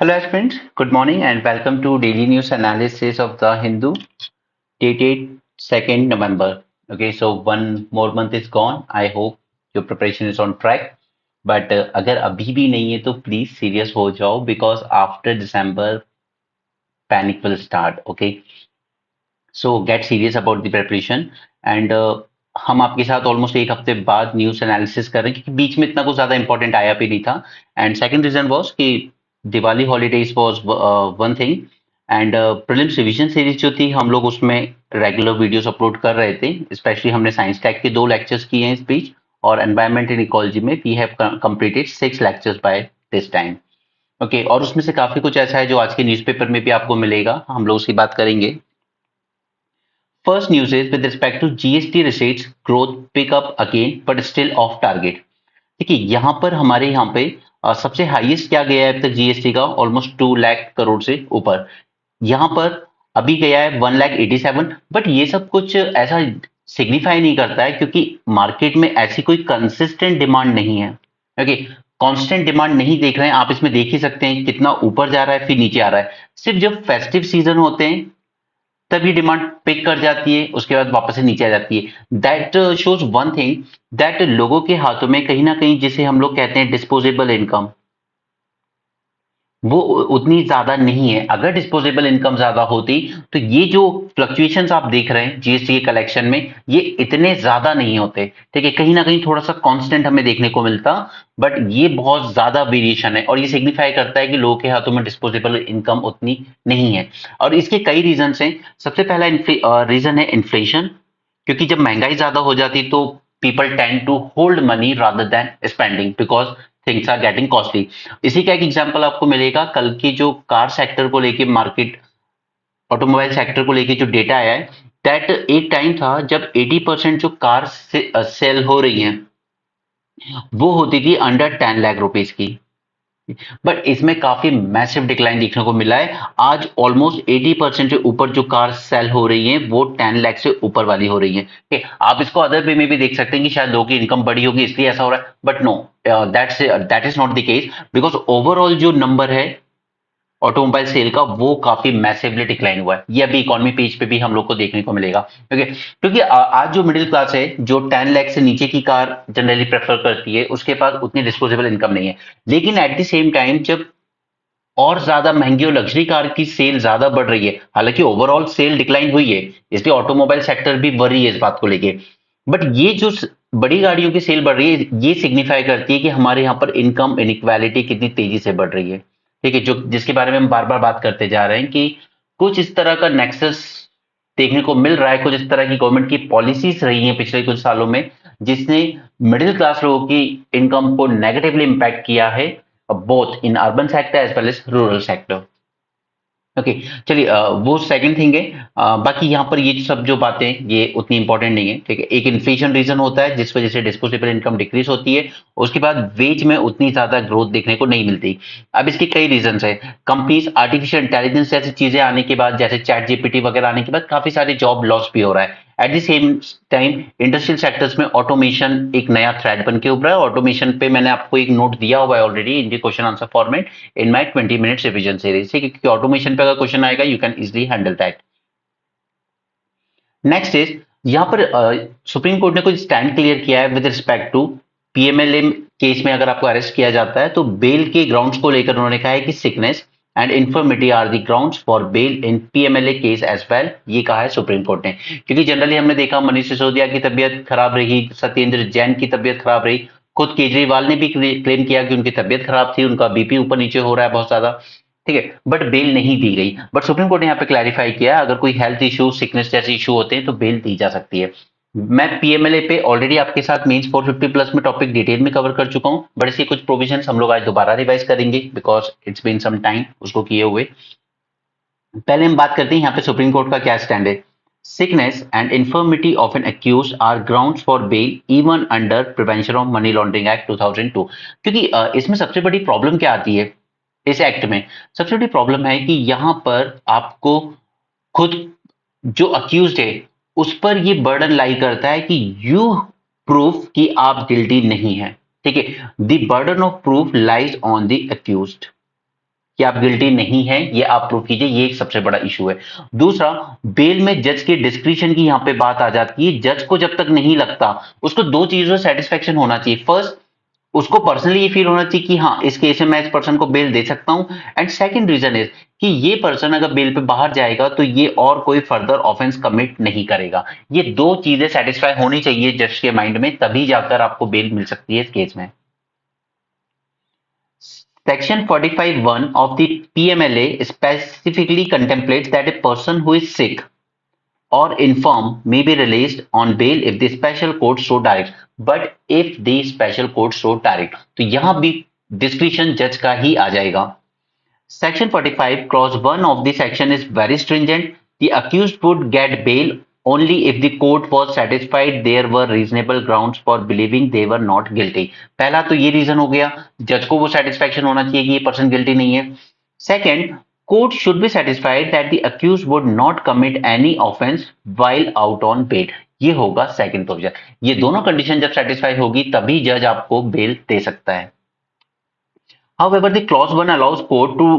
Hello friends, good morning and welcome to daily news analysis of the Hindu dated 2nd November. Okay, so one more month is gone. I hope your preparation is on track. But अगर अभी भी नहीं है तो please serious हो जाओ because after December panic will start. Okay, so get serious about the preparation and हम आपके साथ ऑलमोस्ट एक हफ्ते बाद न्यूज एनालिसिस कर रहे हैं क्योंकि बीच में इतना कुछ ज्यादा इंपॉर्टेंट आया भी नहीं था एंड सेकंड रीजन वाज कि Diwali holidays was one thing and prelims revision series जो थी हम लोग उसमें रेगुलर वीडियोस अपलोड कर रहे थे स्पेशली हमने साइंस टैग के 2 लेक्चर्स किए हैं इस बीच और एनवायरमेंट एंड इकोलॉजी में we have completed 6 lectures by this time okay और उसमें से काफी कुछ ऐसा है जो आज के न्यूज़पेपर में भी आपको मिलेगा हम लोग उसकी बात करेंगे. First news is with respect to GST receipts growth pick up again but still off target. देखिए यहाँ पर हमारे यहाँ पे सबसे हाईएस्ट क्या गया है अब तक जीएसटी का ऑलमोस्ट 2 लाख करोड़ से ऊपर. यहाँ पर अभी गया है 1,87,000 बट ये सब कुछ ऐसा सिग्निफाई नहीं करता है क्योंकि मार्केट में ऐसी कोई कंसिस्टेंट डिमांड नहीं है. ओके कांस्टेंट डिमांड नहीं देख रहे हैं आप इसमें देख ही सकते हैं कितना ऊपर जा रहा है फिर नीचे आ रहा है. सिर्फ जब फेस्टिव सीजन होते हैं तब ये डिमांड पिक कर जाती है उसके बाद वापस से नीचे आ जाती है. That shows one thing that लोगों के हाथों में कहीं ना कहीं जिसे हम लोग कहते हैं डिस्पोजेबल इनकम वो उतनी ज्यादा नहीं है. अगर डिस्पोजेबल इनकम ज्यादा होती तो ये जो फ्लक्चुएशंस आप देख रहे हैं जीएसटी के कलेक्शन में ये इतने ज्यादा नहीं होते. ठीक है कहीं ना कहीं थोड़ा सा कांस्टेंट हमें देखने को मिलता बट ये बहुत ज्यादा वेरिएशन है और ये सिग्निफाई करता है कि लोगों के हाथों में डिस्पोजेबल इनकम उतनी नहीं है और इसके कई रीजन हैं. सबसे पहला रीजन है इन्फ्लेशन क्योंकि जब महंगाई ज्यादा हो जाती तो people tend to hold money rather than spending because things are getting costly. इसी का एक एग्जांपल आपको मिलेगा कल की जो कार सेक्टर को लेके मार्केट ऑटोमोबाइल सेक्टर को लेके जो डेटा आया है दैट एक टाइम था जब 80% जो कार सेल हो रही हैं वो होती थी अंडर 10 लाख रुपीज की बट इसमें काफी मैसिव डिक्लाइन देखने को मिला है. आज ऑलमोस्ट 80% से ऊपर जो कार सेल हो रही हैं वो 10 लाख से ऊपर वाली हो रही हैं. ठीक है आप इसको अदर वे में भी देख सकते हैं कि शायद लोगों की इनकम बड़ी होगी इसलिए ऐसा हो रहा है but know that is not the case because overall जो नंबर है ऑटोमोबाइल सेल का वो काफी मैसिवली डिक्लाइन हुआ है. ये अभी इकोनॉमी पेज पे भी हम लोग को देखने को मिलेगा. ओके क्योंकि आज जो मिडिल क्लास है जो 10 लाख से नीचे की कार जनरली प्रेफर करती है उसके पास उतनी डिस्पोजेबल इनकम नहीं है. लेकिन एट द सेम टाइम जब और ज्यादा महंगी और लग्जरी कार की सेल ज्यादा बढ़ रही है हालांकि ओवरऑल सेल डिक्लाइन हुई है इसलिए ऑटोमोबाइल सेक्टर भी वरी है इस बात को लेके बट ये जो बड़ी गाड़ियों की सेल बढ़ रही है ये सिग्निफाई करती है कि हमारे यहाँ पर इनकम इनइक्वालिटी कितनी तेजी से बढ़ रही है. ठीक है जो जिसके बारे में हम बार बार बात करते जा रहे हैं कि कुछ इस तरह का नेक्सस देखने को मिल रहा है कुछ इस तरह की गवर्नमेंट की पॉलिसीज रही हैं पिछले कुछ सालों में जिसने मिडिल क्लास लोगों की इनकम को नेगेटिवली इंपैक्ट किया है both in urban sector as well as rural sector. Okay चलिए वो सेकंड थिंग है. बाकी यहाँ पर ये सब जो बातें ये उतनी इंपॉर्टेंट नहीं है. ठीक है एक इन्फ्लेशन रीजन होता है जिस वजह से डिस्पोजेबल इनकम डिक्रीज होती है उसके बाद वेज में उतनी ज्यादा ग्रोथ देखने को नहीं मिलती. अब इसके कई रीजन है. कंपनीज आर्टिफिशियल इंटेलिजेंस जैसी चीजें आने के बाद जैसे चैट जीपीटी वगैरह आने के बाद काफी सारे जॉब लॉस भी हो रहा है. At the same time industrial sectors में ऑटोमेशन एक नया थ्रेड बन के उभरा है. ऑटोमेशन पे मैंने आपको एक नोट दिया हुआ है already in the question answer format in my 20 minutes revision series. ठीक है क्योंकि ऑटोमेशन पे अगर क्वेश्चन आएगा you can easily handle that. Next is यहाँ पर सुप्रीम कोर्ट ने कुछ स्टैंड क्लियर किया है with respect to PMLA case में अगर आपको अरेस्ट किया जाता है तो बेल के ग्राउंड्स को लेकर उन्होंने कहा है कि sickness and infirmity are the grounds for bail in PMLA case as well. ये कहा है सुप्रीम कोर्ट ने क्योंकि जनरली हमने देखा मनीष सिसोदिया की तबीयत खराब रही सत्येंद्र जैन की तबीयत खराब रही खुद केजरीवाल ने भी क्लेम किया कि उनकी तबीयत खराब थी उनका बीपी ऊपर नीचे हो रहा है बहुत ज्यादा. ठीक है बट बेल नहीं दी गई बट सुप्रीम कोर्ट ने यहाँ पे क्लैरिफाई किया अगर कोई हेल्थ इशू सिकनेस जैसे इशू होते हैं तो बेल दी जा सकती है. मैं पीएमएलए पे ऑलरेडी आपके साथ मेंस 450 प्लस में टॉपिक डिटेल में कवर कर चुका हूं बट इसके कुछ प्रोविजन हम लोग आज दोबारा रिवाइज करेंगे because it's been some time उसको किए हुए. पहले हम बात करते हैं यहाँ पे सुप्रीम कोर्ट का क्या स्टैंड है. Sickness and infirmity of an accused are grounds for bail even under prevention of money laundering act 2002. क्योंकि इसमें सबसे बड़ी प्रॉब्लम क्या आती है इस एक्ट में. सबसे बड़ी प्रॉब्लम है कि यहां पर आपको खुद जो अक्यूज्ड है उस पर ये बर्डन लाई करता है कि यू प्रूफ कि आप गिल्टी नहीं है. ठीक है the burden of proof lies on the accused. कि आप गिल्टी नहीं है, ये आप प्रूव कीजिए, ये एक सबसे बड़ा इशू है। दूसरा, बेल में जज के डिस्क्रिशन की यहाँ पे बात आ जाती है। जज को जब तक नहीं लगता, उसको दो चीजों सेटिस्फेक्शन होना चाहिए। फर्स्ट, उसको पर्सनली ये फील होना चाहिए कि हाँ, इस केस में मैं इस पर्सन को बेल दे सकता हूं। एंड सेकंड रीजन इज कि ये पर्सन अगर बेल पे बाहर जाएगा तो ये और कोई फर्दर ऑफेंस कमिट नहीं करेगा। ये दो चीजें सेटिस्फाई होनी चाहिए जज के माइंड में, तभी जाकर आपको बेल मिल सकती है इस केस में। Section 45(1) of the PMLA specifically contemplates that a person who is sick or infirm may be released on bail if the special court so directs, but if the special court so direct, तो यहां भी discretion जज का ही आ जाएगा। Section 45 clause 1 of the section is very stringent. The accused would get bail only if the court was satisfied there were reasonable grounds for believing they were not guilty. पहला तो ये reason हो गया, जज को वो सेटिस्फेक्शन होना चाहिए कि ये पर्सन गिल्टी नहीं है। Second, court should be satisfied that the accused would not commit any offense while out on bail. ये होगा सेकंड प्रोविजन। ये दोनों कंडीशन जब सेटिस्फाई होगी तभी जज आपको बेल दे सकता है। However, the clause 1 allows court to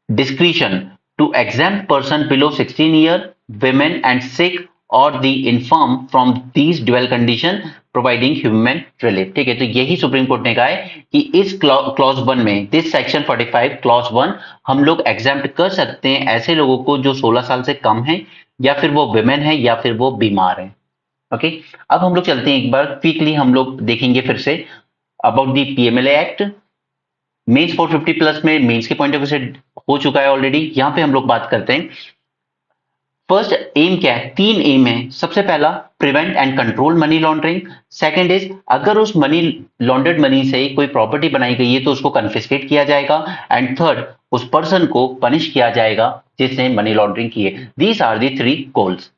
discretion to exempt person below 16 years, women and sick or the infirm from these dual condition providing human relief। ठीक है, तो यही सुप्रीम कोर्ट ने कहा है कि इस क्लॉज 1 में, दिस सेक्शन 45 क्लॉज 1, हम लोग एग्जाम्प्ट कर सकते हैं ऐसे लोगों को जो 16 साल से कम है, या फिर वो विमेन है, या फिर वो बीमार है। ओके, अब हम लोग चलते हैं, एक बार क्विकली हम लोग देखेंगे फिर से about the PMLA act. Mains 450 plus में मेंस के पॉइंट ऑफ व्यू से हो चुका है ऑलरेडी। यहां पे हम लोग बात करते हैं, फर्स्ट एम क्या है, तीन एम है। सबसे पहला, prevent and control money laundering. Second is, अगर उस मनी लॉन्ड्रेड मनी से कोई प्रॉपर्टी बनाई गई है तो उसको कन्फिस्केट किया जाएगा। एंड थर्ड, उस पर्सन को पनिश किया जाएगा जिसने मनी लॉन्ड्रिंग की है। These are the three goals.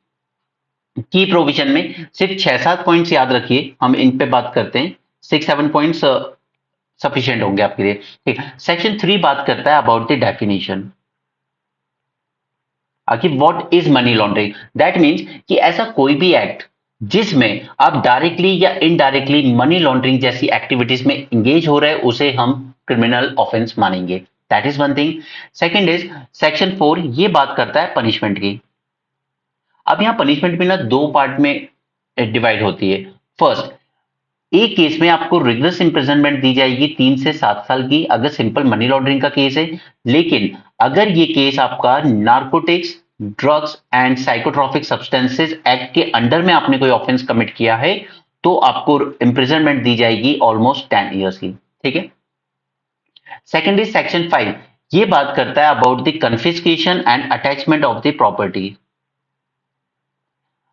की प्रोविजन में सिर्फ 6-7 पॉइंट्स याद रखिए, हम इन पे बात करते हैं। 6-7 पॉइंट्स सफिशिएंट होंगे आपके लिए। ठीक, सेक्शन 3 बात करता है अबाउट द डेफिनेशन। आखिर what is money laundering? That means कि ऐसा कोई भी एक्ट जिसमें आप डायरेक्टली या इनडायरेक्टली मनी लॉन्ड्रिंग जैसी एक्टिविटीज में इंगेज हो रहे हैं, उसे हम क्रिमिनल ऑफेंस मानेंगे। That is one thing. Second is, section 4 ये बात करता है पनिशमेंट की। अब यहां पनिशमेंट भी ना दो पार्ट में डिवाइड होती है। फर्स्ट, एक केस में आपको रिगरस इंप्रिजनमेंट दी जाएगी 3 से 7 साल की, अगर सिंपल मनी लॉन्ड्रिंग का केस है। लेकिन अगर ये केस आपका narcotics, drugs and psychotropic substances act के अंडर में आपने कोई ऑफेंस कमिट किया है, तो आपको इंप्रिजनमेंट दी जाएगी ऑलमोस्ट 10 ईयर्स की। ठीक है। सेकेंड इज सेक्शन 5, ये बात करता है about the confiscation and attachment of the property.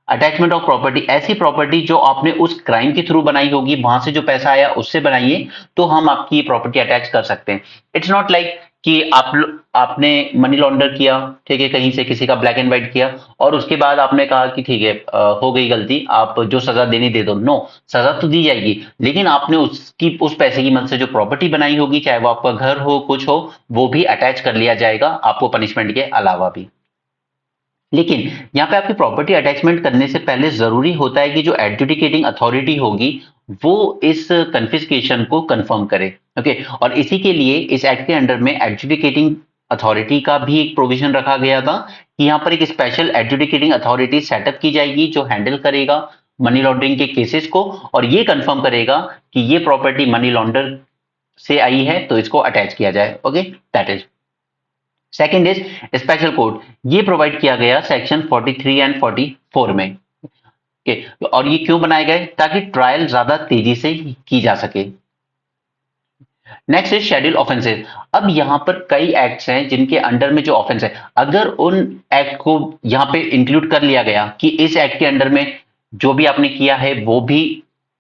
Attachment of property, ऐसी प्रॉपर्टी जो आपने उस क्राइम के थ्रू बनाई होगी, वहां से जो पैसा आया उससे बनाइए, तो हम आपकी ये प्रॉपर्टी अटैच कर सकते हैं। इट्स नॉट लाइक कि आपने मनी लॉन्डर किया, ठीक है, कहीं से किसी का ब्लैक एंड व्हाइट किया, और उसके बाद आपने कहा कि ठीक है हो गई गलती, आप जो सजा देनी दे दो। नो, सजा तो दी जाएगी, लेकिन आपने उसकी उस पैसे की मदद से जो प्रॉपर्टी बनाई होगी, चाहे वो आपका घर हो, कुछ हो, वो भी अटैच कर लिया जाएगा आपको पनिशमेंट के अलावा भी। लेकिन यहाँ पे आपकी प्रॉपर्टी अटैचमेंट करने से पहले जरूरी होता है कि जो एडजुडिकेटिंग अथॉरिटी होगी वो इस कन्फिस्केशन को कंफर्म करे। ओके, और इसी के लिए इस एक्ट के अंडर में एडजुडिकेटिंग अथॉरिटी का भी एक प्रोविजन रखा गया था कि यहाँ पर एक स्पेशल एडजुडिकेटिंग अथॉरिटी सेटअप की जाएगी जो हैंडल करेगा मनी लॉन्ड्रिंग के केसेस को, और ये कंफर्म करेगा कि ये प्रॉपर्टी मनी लॉन्डर से आई है तो इसको अटैच किया जाए। Okay, that is. Second is special court, ये प्रोवाइड किया गया सेक्शन 43 एंड 44 में। okay, और ये क्यों बनाए गए? ताकि ट्रायल ज्यादा तेजी से की जा सके। Next is schedule offences. अब यहां पर कई एक्ट्स हैं जिनके अंडर में जो ऑफेंस है, अगर उन एक्ट को यहां पे इंक्लूड कर लिया गया कि इस एक्ट के अंडर में जो भी आपने किया है वो भी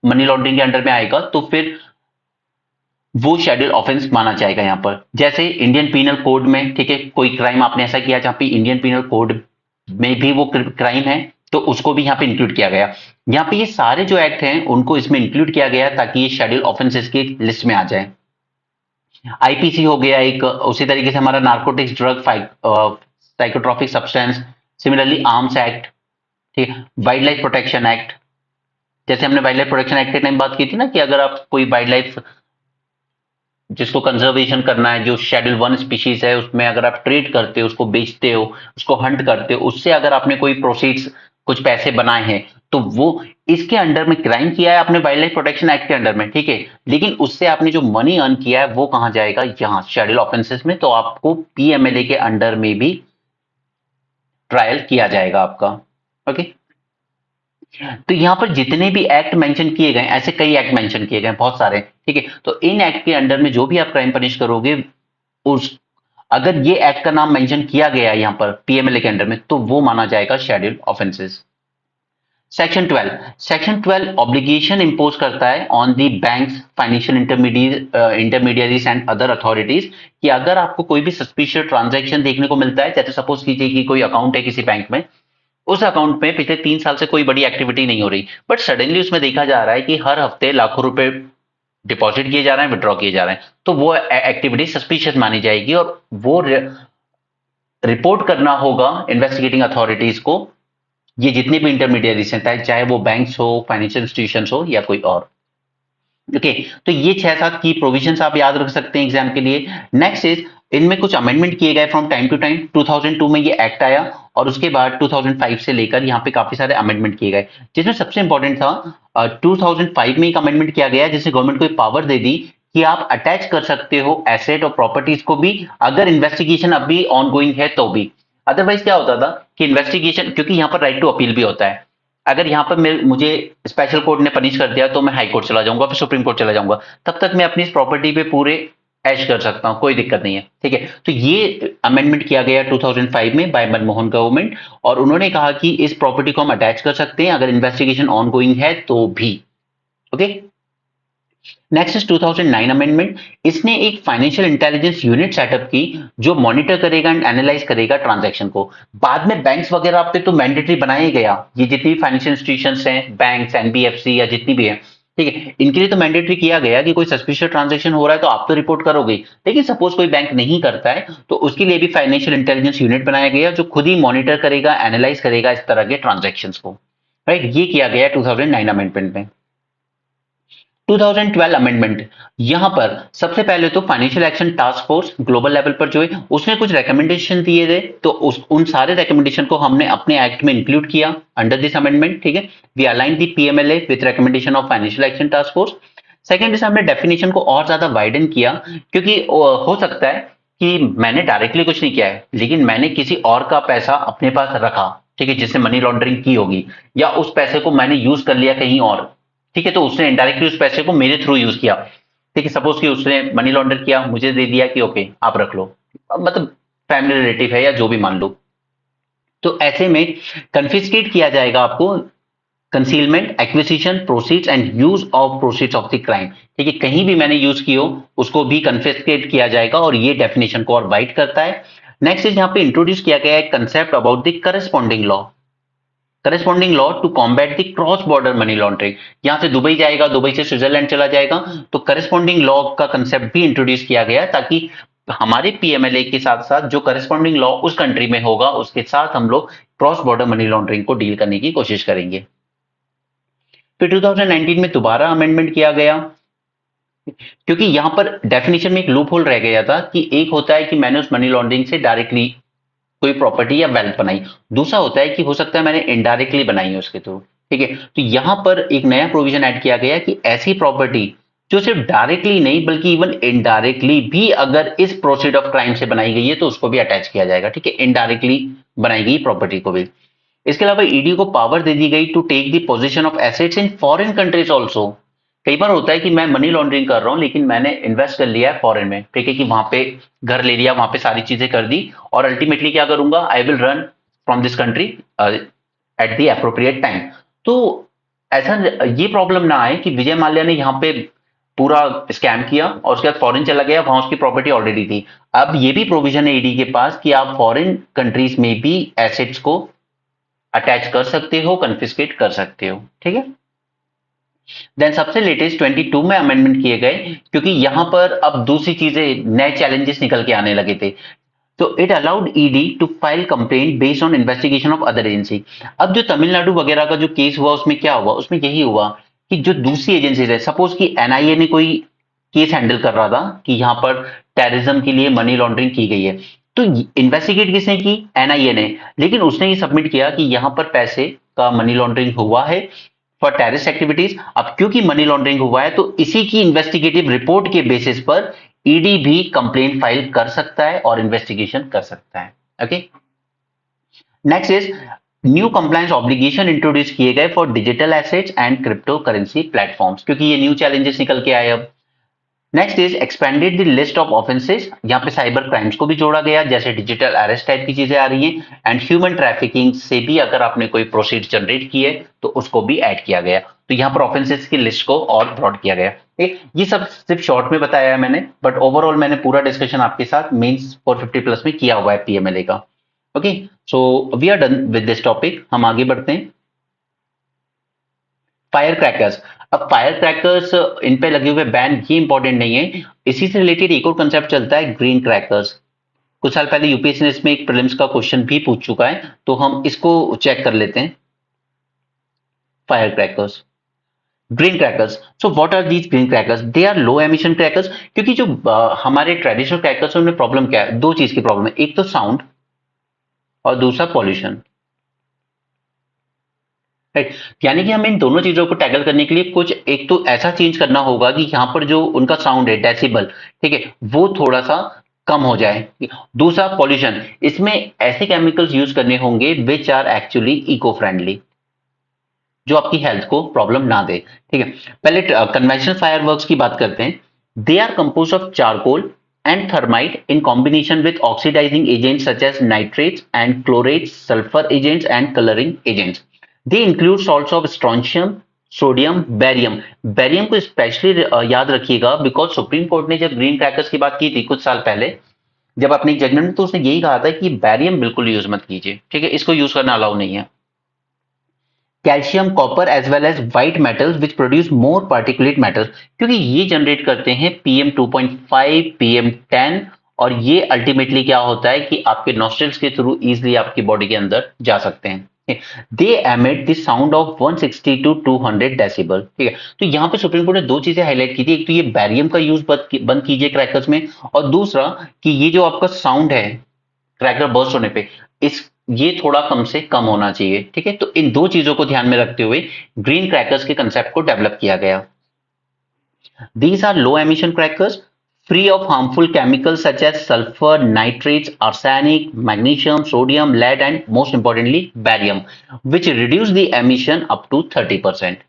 मनी लॉन्ड्रिंग के अंडर में आएगा, तो फिर वो शेड्यूल ऑफेंस माना जाएगा। यहां पर जैसे इंडियन पीनल कोड में, ठीक है, कोई क्राइम आपने ऐसा किया जहां पे इंडियन पीनल कोड में भी वो क्राइम है, तो उसको भी यहां पे इंक्लूड किया गया। यहां पे ये सारे जो एक्ट हैं उनको इसमें इंक्लूड किया गया ताकि ये शेड्यूल ऑफेंसेस की लिस्ट में आ जाए। आईपीसी हो गया एक, उसी तरीके से हमारा narcotics, drug, psychotropic substance, similarly arms act, ठीक है, वाइल्ड लाइफ प्रोटेक्शन एक्ट। जैसे हमने वाइल्ड लाइफ प्रोटेक्शन एक्ट के टाइम बात की थी ना कि अगर आप कोई वाइल्ड लाइफ जिसको कंजर्वेशन करना है, जो शेड्यूल वन स्पीशीज है उसमें अगर आप ट्रेड करते हो, उसको बेचते हो, उसको हंट करते हो, उससे अगर आपने कोई प्रोसीड्स, कुछ पैसे बनाए हैं, तो वो इसके अंडर में क्राइम किया है आपने वाइल्ड लाइफ प्रोटेक्शन एक्ट के अंडर में, ठीक है। लेकिन उससे आपने जो मनी अर्न किया है वो कहां जाएगा, यहाँ शेड्यूल ऑफेंसेस में, तो आपको पीएमएलए के अंडर में भी ट्रायल किया जाएगा आपका। ओके, तो यहां पर जितने भी एक्ट मेंशन किए गए, ऐसे कई एक्ट मेंशन किए गए, बहुत सारे, ठीक है। तो इन एक्ट के अंडर में जो भी आप क्राइम पनिश करोगे, उस अगर ये एक्ट का नाम मेंशन किया गया है यहाँ पर पीएमएलए के अंडर में, तो वो माना जाएगा schedule offences. Section 12 obligation impose करता है on the banks, financial intermediaries and other authorities, कि अगर आपको कोई भी सस्पिशियस ट्रांजैक्शन देखने को मिलता है, जैसे सपोज कीजिए कि कोई अकाउंट है किसी बैंक में, उस अकाउंट में पिछले 3 साल से कोई बड़ी एक्टिविटी नहीं हो रही, बट सडनली उसमें देखा जा रहा है कि हर हफ्ते लाखों रुपए डिपॉजिट किए जा रहे हैं, विड्रॉ किए जा रहे हैं, तो वो एक्टिविटी सस्पिशियस मानी जाएगी और वो रिपोर्ट करना होगा इन्वेस्टिगेटिंग अथॉरिटीज को, ये जितने भी इंटरमीडियरीज हैं, चाहे वो बैंक्स हो, फाइनेंशियल इंस्टीट्यूशंस हो या कोई और। ओके, तो ये 6-7 की प्रोविजंस आप याद रख सकते हैं एग्जाम के लिए। नेक्स्ट इज, इनमें कुछ अमेंडमेंट किए गए फ्रॉम टाइम टू टाइम। 2002 में ये एक्ट आया और उसके बाद 2005 से लेकर यहाँ पे काफी सारे अमेंडमेंट किए गए, जिसमें सबसे इंपॉर्टेंट था 2005 में एक अमेंडमेंट किया गया जिसने गवर्नमेंट को पावर दे दी कि आप अटैच कर सकते हो एसेट और प्रॉपर्टीज को भी, अगर इन्वेस्टिगेशन अभी ऑन गोइंग है तो भी। अदरवाइज क्या होता था कि इन्वेस्टिगेशन, क्योंकि यहाँ पर राइट टू अपील भी होता है, अगर यहाँ पर मुझे स्पेशल कोर्ट ने पनिश कर दिया तो मैं हाई कोर्ट चला जाऊंगा, फिर सुप्रीम कोर्ट चला जाऊंगा, तब तक मैं अपनी इस प्रॉपर्टी पे पूरे ऐश कर सकता हूं, कोई दिक्कत नहीं है, ठीक है। तो ये अमेंडमेंट किया गया 2005 में बाय मनमोहन गवर्नमेंट, और उन्होंने कहा कि इस प्रॉपर्टी को हम अटैच कर सकते हैं अगर इन्वेस्टिगेशन ऑन गोइंग है तो भी। Okay, next is 2009 amendment. इसने एक फाइनेंशियल इंटेलिजेंस यूनिट सेटअप की जो मॉनिटर करेगा एंड एनालाइज करेगा ट्रांजैक्शन को। बाद में बैंक्स वगैरह पे तो मैंडेटरी बनाया गया, ये जितनी भी फाइनेंशियल इंस्टीट्यूशंस हैं, बैंक्स, एनबीएफसी या जितनी भी है, ठीक है, इनके लिए तो मैंडेटरी किया गया कि कोई सस्पिशियस ट्रांजैक्शन हो रहा है तो आप तो रिपोर्ट करोगे, लेकिन सपोज कोई बैंक नहीं करता है तो उसके लिए भी फाइनेंशियल इंटेलिजेंस यूनिट बनाया गया जो खुद ही मॉनिटर करेगा, एनालाइज करेगा इस तरह के ट्रांजैक्शंस को। राइट, ये किया गया 2009 अमेंडमेंट में। 2012 अमेंडमेंट, यहां पर सबसे पहले तो financial action task force global level पर जो है उसने कुछ रिकमेंडेशन दिए थे, तो उन सारे रिकमेंडेशन को हमने अपने एक्ट में इंक्लूड किया अंडर दिस अमेंडमेंट, ठीक है। We align the PMLA with recommendation of financial action task force. Second is, हमने डेफिनेशन को और ज्यादा वाइडन किया, क्योंकि हो सकता है कि मैंने डायरेक्टली कुछ नहीं किया है लेकिन मैंने किसी और का पैसा अपने पास रखा, ठीक है, जिससे मनी लॉन्ड्रिंग की होगी, या उस पैसे को मैंने यूज कर लिया कहीं और, ठीक है, तो उसने इनडायरेक्टली उस पैसे को मेरे थ्रू यूज किया, ठीक है। सपोज कि उसने मनी लॉन्डर किया, मुझे दे दिया कि ओके आप रख लो, मतलब फैमिली रिलेटिव है या जो भी मान लो, तो ऐसे में कन्फिस्केट किया जाएगा आपको concealment, acquisition, proceeds and use of proceeds of the crime, ठीक है, कहीं भी मैंने यूज की हो उसको भी कन्फिस्केट किया जाएगा, और ये डेफिनेशन को और वाइड करता है। नेक्स्ट इज, यहाँ पे इंट्रोड्यूस किया गया है concept about the corresponding law, corresponding law to combat the cross border money laundering. यहां से दुबई जाएगा, दुबई से स्विट्जरलैंड चला जाएगा, तो करस्पॉन्डिंग लॉ का कंसेप्ट भी इंट्रोड्यूस किया गया ताकि हमारे पीएमएलए के साथ साथ जो करस्पॉन्डिंग लॉ उस कंट्री में होगा उसके साथ हम लोग क्रॉस बॉर्डर मनी लॉन्ड्रिंग को डील करने की कोशिश करेंगे। फिर 2019 में दोबारा अमेंडमेंट किया गया, क्योंकि यहां पर डेफिनेशन में एक लूप होल रह गया था कि एक होता है कि मैंने उस मनी लॉन्ड्रिंग से डायरेक्टली कोई प्रॉपर्टी या वेल्थ बनाई, दूसरा होता है कि हो सकता है मैंने इनडायरेक्टली बनाई है उसके थ्रू, ठीक है। तो यहां पर एक नया प्रोविजन ऐड किया गया कि ऐसी प्रॉपर्टी जो सिर्फ डायरेक्टली नहीं बल्कि इवन इनडायरेक्टली भी अगर इस प्रोसीड ऑफ क्राइम से बनाई गई है तो उसको भी अटैच किया जाएगा, ठीक है, इनडायरेक्टली बनाई गई प्रॉपर्टी को भी। इसके अलावा ईडी को पावर दे दी गई to take the position of assets in foreign countries also. कई बार होता है कि मैं मनी लॉन्ड्रिंग कर रहा हूं लेकिन मैंने इन्वेस्ट कर लिया है फॉरेन में, ठीक है, कि वहां पे घर ले लिया, वहां पे सारी चीजें कर दी, और अल्टीमेटली क्या करूंगा, I will run from this country at the appropriate time. तो ऐसा ये प्रॉब्लम ना आए कि विजय माल्या ने यहाँ पे पूरा स्कैम किया और उसके बाद फॉरेन चला गया, वहां उसकी प्रॉपर्टी ऑलरेडी थी। अब ये भी प्रोविजन है ईडी के पास कि आप फॉरेन कंट्रीज में भी एसेट्स को अटैच कर सकते हो, कन्फिस्केट कर सकते हो, ठीक है। देन सबसे लेटेस्ट 22 में अमेंडमेंट किए गए, क्योंकि यहां पर अब दूसरी चीजें, नए चैलेंजेस निकल के आने लगे थे। तो it allowed ED to file complaint based on investigation of other agency. अब जो तमिलनाडु वगैरह का जो केस हुआ उसमें क्या हुआ, उसमें यही हुआ कि जो दूसरी एजेंसीज है, सपोज कि एनआईए ने कोई केस हैंडल कर रहा था कि यहाँ पर टेररिज्म के लिए मनी लॉन्ड्रिंग की गई है। तो इन्वेस्टिगेट किसने की? एनआईए ने। लेकिन उसने ये सबमिट किया कि यहाँ पर पैसे का मनी लॉन्ड्रिंग हुआ है फॉर टेररिस्ट एक्टिविटीज। अब क्योंकि मनी लॉन्ड्रिंग हुआ है तो इसी की इन्वेस्टिगेटिव रिपोर्ट के बेसिस पर ईडी भी कंप्लेंट फाइल कर सकता है और इन्वेस्टिगेशन कर सकता है। Okay, next is new compliance obligation introduce किए गए for digital assets and crypto currency platforms, क्योंकि ये न्यू चैलेंजेस निकल के आए अब। Next is expanded the list of offences, यहाँ पे साइबर क्राइम्स को भी जोड़ा गया, जैसे डिजिटल अरेस्ट टाइप की चीजें आ रही हैं, एंड ह्यूमन ट्रैफिकिंग से भी अगर आपने कोई प्रोसीड जनरेट की है तो उसको भी ऐड किया गया। तो यहाँ पर ऑफेंसेस की लिस्ट को और ब्रॉड किया गया। ये सब सिर्फ शॉर्ट में बताया है मैंने, बट ओवरऑल मैंने पूरा डिस्कशन आपके साथ मेंस 450 प्लस में किया हुआ है पीएमएलए का। Okay, so we are done with this topic, हम आगे बढ़ते हैं। Fire crackers. अब फायर क्रैकर्स इन पे लगे हुए बैन ये इंपॉर्टेंट नहीं है, इसी से रिलेटेड एक और कंसेप्ट चलता है ग्रीन क्रैकर्स। कुछ साल पहले यूपीएससी ने इसमें एक प्रीलिम्स का क्वेश्चन भी पूछ चुका है, तो हम इसको चेक कर लेते हैं। Fire crackers, green crackers. So what are these green crackers? They are low emission crackers. क्योंकि जो हमारे ट्रेडिशनल क्रैकर्स उनमें प्रॉब्लम क्या है? दो चीज की प्रॉब्लम है, एक तो साउंड और दूसरा पॉल्यूशन। राइट, यानी कि हमें इन दोनों चीजों को टैकल करने के लिए कुछ एक तो ऐसा चेंज करना होगा कि यहाँ पर जो उनका साउंड है डेसिबल, ठीक है, वो थोड़ा सा कम हो जाए। दूसरा पॉल्यूशन, इसमें ऐसे केमिकल्स यूज करने होंगे which are actually eco friendly, जो आपकी हेल्थ को प्रॉब्लम ना दे। ठीक है, पहले कन्वेंशनल फायरवर्क्स की बात करते हैं। They are compose of charcoal and thermite in combination with oxidising agents such as nitrates and chlorates, sulphur agents and colouring agents. They include salts of strontium, sodium, barium. Barium को specially याद रखिएगा, because supreme court ने जब green crackers की बात की थी कुछ साल पहले, जब अपनी जजमेंट में, तो उसने यही कहा था कि बैरियम बिल्कुल यूज मत कीजिए, ठीक है, इसको यूज करना अलाउ नहीं है। Calcium, copper as well as white metals which produce more particulate matters, क्योंकि ये जनरेट करते हैं PM2.5, PM10, और ये अल्टीमेटली क्या होता है कि आपके नॉस्ट्रल्स के थ्रू इजिली आपकी बॉडी के अंदर जा सकते हैं। They emit the sound of 160 to 200 decibel. ठीक है, तो यहाँ पे सुप्रीम कोर्ट ने दो चीजें हाईलाइट की थी, एक तो ये बैरियम का यूज बंद कीजिए क्रैकर्स में, और दूसरा कि ये जो आपका साउंड है क्रैकर बर्स्ट होने पे, इस ये थोड़ा कम से कम होना चाहिए। ठीक है, तो इन दो चीजों को ध्यान में रखते हुए ग्रीन क्रैकर्स के कंसेप्ट को डेवलप किया गया। These are low emission crackers free of harmful chemicals such as sulfur, nitrates, arsenic, magnesium, sodium, lead, and most importantly barium, which reduce the emission up to 30%.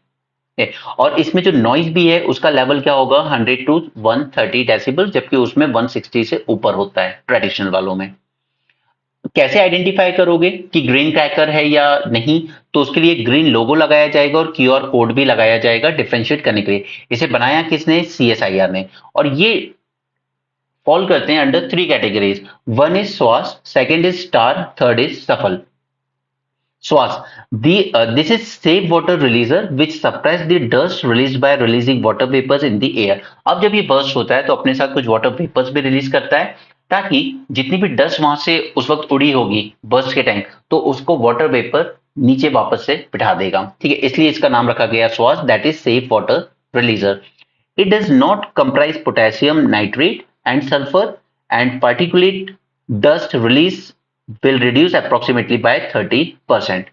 और इसमें जो noise भी है उसका लेवल क्या होगा? 100 टू 130 डेसिबल, जबकि उसमें 160 से ऊपर होता है ट्रेडिशनल वालों में। कैसे आइडेंटिफाई करोगे कि ग्रीन क्रैकर है या नहीं? तो उसके लिए ग्रीन लोगो लगाया जाएगा और क्यूआर कोड भी लगाया जाएगा डिफरेंशिएट करने के लिए। इसे बनाया किसने? सीएसआईआर ने। और ये फॉल करते हैं अंडर 3 कैटेगरीज। वन इज स्वास, second is star, third is सफल। स्वास, this is safe water releaser which suppress the dust released by releasing water vapors in the air। अब जब ये बर्स्ट होता है तो अपने साथ कुछ वाटर वेपर्स भी रिलीज करता है, ताकि जितनी भी डस्ट वहां से उस वक्त उड़ी होगी बर्स्ट के टाइम, तो उसको वाटर वेपर नीचे वापस से बिठा देगा। ठीक है, इसलिए इसका नाम रखा गया स्वास, that is safe water रिलीजर। It does not comprise potassium nitrate and sulfur, and particulate dust release will reduce approximately by 30%.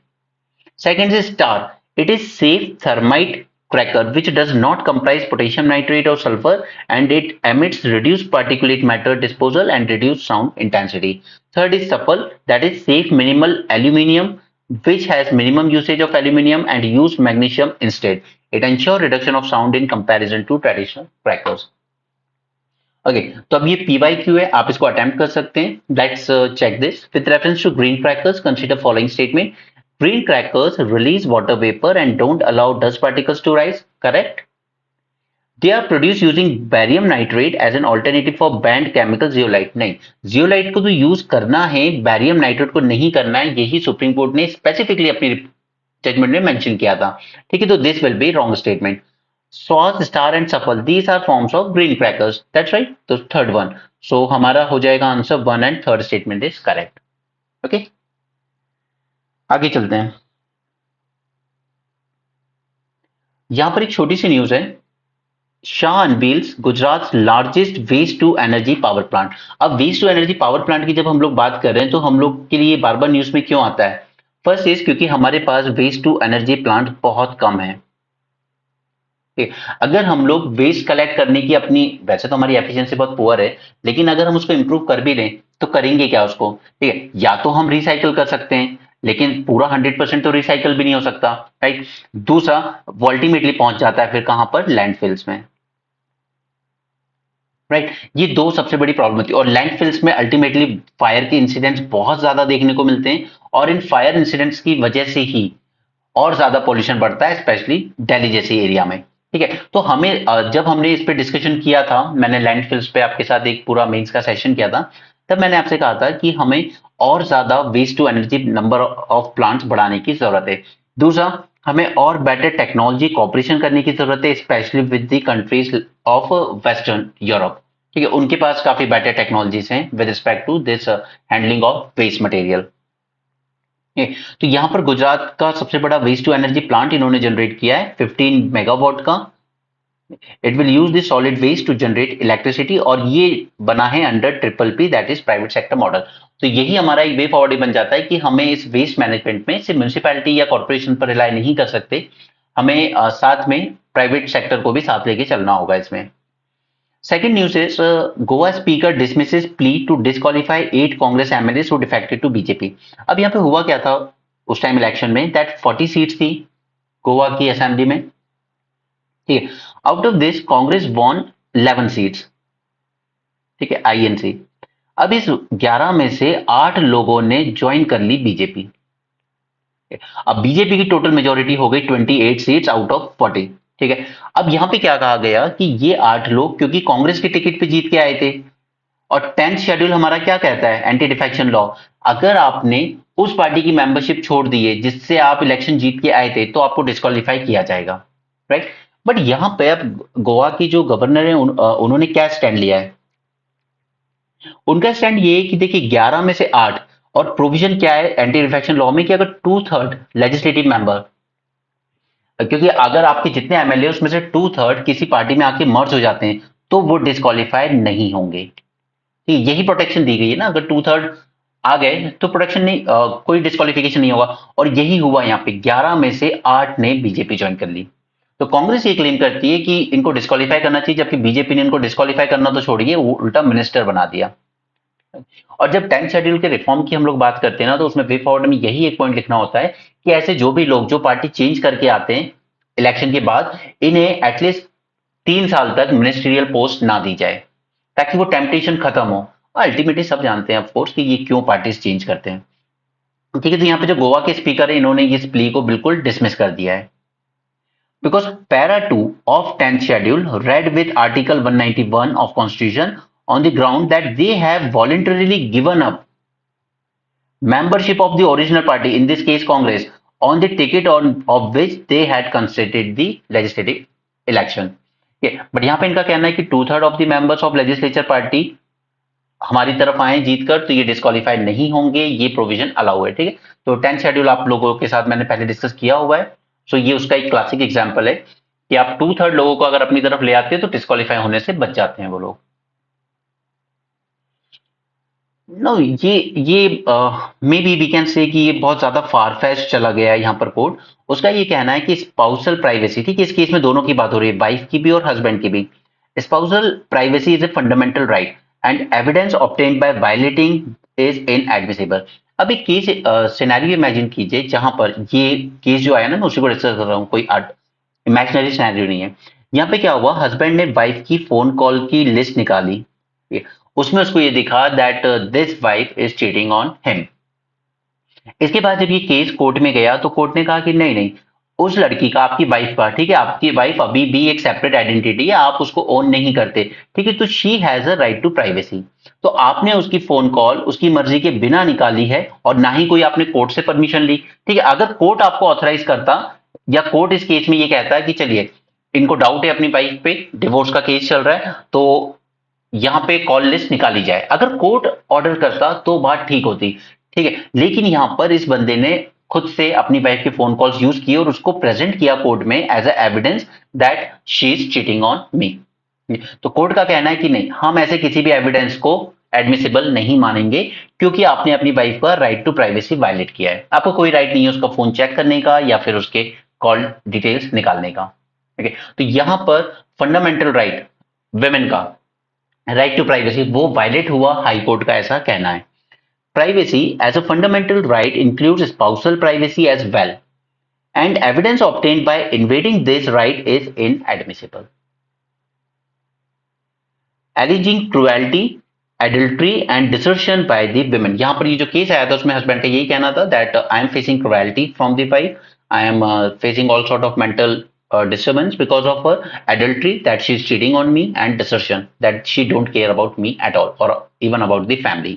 Second is star. It is safe thermite cracker which does not comprise potassium nitrate or sulfur, and it emits reduced particulate matter disposal and reduced sound intensity. Third is supple, that is safe minimal aluminium which has minimum usage of aluminium and use magnesium instead. It ensures reduction of sound in comparison to traditional crackers. Okay, तो अब ये PYQ है, आप इसको attempt कर सकते हैं। Let's check this. With reference to green crackers consider following statement. Green crackers release water vapour and don't allow dust particles to rise, correct. They are produce using barium nitrate as an alternative for banned chemical zeolite. नहीं, zeolite को तो use करना है, barium nitrate को नहीं करना है, यही सुप्रीम कोर्ट ने स्पेसिफिकली अपनी जजमेंट में मेंशन किया था। ठीक है, तो this will be wrong statement. Swas, star and Safal, these are forms of green crackers, that's right. तो थर्ड वन, सो हमारा हो जाएगा answer 1 and third statement is correct. Okay, आगे चलते हैं। यहां पर एक छोटी सी न्यूज है। Shah unveils Gujarat largest waste to energy power plant. अब waste to energy power plant की जब हम लोग बात कर रहे हैं तो हम लोग के लिए बार बार न्यूज में क्यों आता है? फर्स्ट इज क्योंकि हमारे पास वेस्ट टू एनर्जी प्लांट बहुत कम है। ठीक है? अगर हम लोग वेस्ट कलेक्ट करने की अपनी, वैसे तो हमारी एफिशिएंसी बहुत पुअर है, लेकिन अगर हम उसको इंप्रूव कर भी लें तो करेंगे क्या उसको? ठीक है, या तो हम रिसाइकल कर सकते हैं, लेकिन पूरा 100% तो रिसाइकल भी नहीं हो सकता, राइट? दूसरा, वो अल्टीमेटली पहुंच जाता है फिर कहां पर? लैंडफिल्स में, राइट? ये दो सबसे बड़ी प्रॉब्लम होती है, और लैंडफिल्स में अल्टीमेटली फायर के इंसिडेंट्स बहुत ज्यादा देखने को मिलते हैं, और इन फायर इंसिडेंट्स की वजह से ही और ज्यादा पॉल्यूशन बढ़ता है, स्पेशली दिल्ली जैसी एरिया में। ठीक है, तो हमें जब हमने इस पे डिस्कशन किया था, मैंने लैंडफिल्स पे आपके साथ एक पूरा मेंस का सेशन किया था, तब मैंने आपसे कहा था कि हमें और ज्यादा waste to energy number of plants बढ़ाने की जरूरत है। दूसरा, हमें और बेटर टेक्नोलॉजी कॉपरेशन करने की जरूरत है, specially with the countries of western Europe. ठीक है, उनके पास काफी बेटर टेक्नोलॉजीज हैं with respect to this handling of waste material. तो यहां पर गुजरात का सबसे बड़ा वेस्ट टू एनर्जी प्लांट इन्होंने जनरेट किया है 15 मेगावाट का। It will use this solid waste to generate electricity, और ये बना है under triple P, that is private sector model. तो यही हमारा एक वे फॉरवर्ड बन जाता है कि हमें इस वेस्ट मैनेजमेंट में सिर्फ म्यूनिसिपैलिटी या कॉर्पोरेशन पर रिलाय नहीं कर सकते, हमें साथ में प्राइवेट सेक्टर को भी साथ लेके चलना होगा इसमें। Second news is Goa speaker dismisses plea to disqualify 8 Congress MLAs who defected to BJP। अब यहाँ पे हुआ क्या था उस टाइम इलेक्शन में? दैट 40 सीट्स थी गोवा की असेंबली में। ठीक है, out of this Congress won 11 seats. ठीक है, आईएनसी। अब इस 11 में से 8 लोगों ने ज्वाइन कर ली बीजेपी। अब बीजेपी की टोटल मेजोरिटी हो गई 28 सीट्स आउट ऑफ 40। ठीक है, अब यहां पे क्या कहा गया कि ये 8 लोग क्योंकि कांग्रेस की टिकट पे जीत के आए थे, और 10th शेड्यूल हमारा क्या कहता है? Anti defection law. अगर आपने उस पार्टी की मेंबरशिप छोड़ दी है जिससे आप इलेक्शन जीत के आए थे, तो आपको डिस्क्वालीफाई किया जाएगा, राइट? बट यहां पे अब गोवा की जो गवर्नर है उन्होंने क्या स्टैंड लिया है? उनका स्टैंड ये है कि देखिए 11 में से 8, और प्रोविजन क्या है एंटी डिफेक्शन लॉ में कि अगर 2/3 लेजिस्लेटिव मेंबर, क्योंकि अगर आपके जितने एमएलए उसमें से 2/3 किसी पार्टी में आके मर्ज हो जाते हैं तो वो डिस्क्वालीफाइड नहीं होंगे। यही प्रोटेक्शन दी गई है ना, अगर 2/3 आ गए तो प्रोटेक्शन नहीं, कोई डिस्क्वालिफिकेशन नहीं होगा। और यही हुआ यहाँ पे, 11 में से 8 ने बीजेपी ज्वाइन कर ली। तो कांग्रेस ये क्लेम करती है कि इनको डिस्क्वालीफाई करना चाहिए, जबकि बीजेपी ने इनको डिस्क्वालीफाई करना तो छोड़िए, वो उल्टा मिनिस्टर बना दिया। और जब 10th शेड्यूल के रिफॉर्म की हम लोग बात करते हैं ना, तो उसमें वे फॉरवर्ड में यही एक पॉइंट लिखना होता है कि ऐसे जो भी लोग जो पार्टी चेंज करके आते हैं इलेक्शन के बाद, इन्हें एटलीस्ट 3 साल तक मिनिस्ट्रियल पोस्ट ना दी जाए, ताकि वो टेम्पटेशन खत्म हो। अल्टीमेटली सब जानते हैं ऑफकोर्स कि ये क्यों पार्टीज चेंज करते हैं। ठीक है, तो यहाँ पे जो गोवा के स्पीकर है इन्होंने इस प्ली को बिल्कुल डिसमिस कर दिया है, because para 2 of 10th schedule read with article 191 of constitution on the ground that they have voluntarily given up membership of the original party, in this case Congress, on the ticket on of which they had contested the legislative election। But यहाँ पे इनका कहना है कि 2/3 of the members of legislature party हमारी तरफ आए जीतकर, तो ये डिस्क्वालीफाइड नहीं होंगे, ये प्रोविजन अलाउ है। ठीक है, तो 10th शेड्यूल आप लोगों के साथ मैंने पहले डिस्कस किया हुआ है। सो ये उसका एक क्लासिक एग्जाम्पल है कि आप 2/3 लोगों को अगर अपनी तरफ ले आते हैं तो डिस्क्वालीफाई होने से बच जाते हैं वो लोग। नो, ये may be we can say कि ये बहुत ज्यादा फार फेस्ट चला गया है यहाँ पर कोर्ट। उसका ये कहना है कि स्पाउसल प्राइवेसी, ठीक है, इस केस में दोनों की बात हो रही है, वाइफ की भी और हस्बैंड की भी। Spousal privacy is a fundamental right and evidence obtained bye violating is inadmissible. अब एक केस सिनेरियो इमेजिन कीजिए जहां पर ये केस जो आया ना, मैं उसी को डिस्कस कर रहा हूँ, कोई इमेजिनरी सिनेरियो नहीं है। यहाँ पे क्या हुआ, हस्बैंड ने वाइफ की फोन कॉल की लिस्ट निकाली, उसमें उसको ये दिखा that this wife is cheating on him. इसके बाद जब ये केस कोर्ट में गया तो कोर्ट ने कहा कि नहीं नहीं, उस लड़की का, आपकी वाइफ का, ठीक है, आपकी वाइफ अभी भी एक सेपरेट आइडेंटिटी है, आप उसको ओन नहीं करते, ठीक है, तो she has a right to privacy. तो आपने उसकी फोन कॉल उसकी मर्जी के बिना निकाली है, और ना ही कोई आपने कोर्ट से परमिशन ली। ठीक है, अगर कोर्ट आपको ऑथराइज करता, या कोर्ट इस केस में ये कहता है कि चलिए इनको डाउट है अपनी वाइफ पे, डिवोर्स का केस चल रहा है, तो यहां पे कॉल लिस्ट निकाली जाए, अगर कोर्ट ऑर्डर करता तो बात ठीक होती। ठीक है, लेकिन यहां पर इस बंदे ने खुद से अपनी वाइफ के फोन कॉल्स यूज किए और उसको प्रेजेंट किया कोर्ट में as a evidence that she is cheating on me. तो कोर्ट का कहना है कि नहीं, हम ऐसे किसी भी एविडेंस को एडमिसिबल नहीं मानेंगे, क्योंकि आपने अपनी वाइफ का राइट टू प्राइवेसी वायलेट किया है। आपको कोई राइट नहीं है उसका फोन चेक करने का या फिर उसके कॉल डिटेल्स निकालने का। ठीक है, तो यहां पर फंडामेंटल राइट वेमेन का राइट टू प्राइवेसी वो वायलेट हुआ, हाई कोर्ट का ऐसा कहना है। Privacy as a fundamental right includes spousal privacy as well, and evidence obtained by invading this right is inadmissible. Alleging cruelty, adultery and desertion by the women. यहां पर ये जो केस आया था उसमें हस्बैंड का यही कहना था that I am facing cruelty from the wife, I am facing all sort of mental disturbance because of her adultery, that she is cheating on me, and desertion, that she don't care about me at all or even about the family।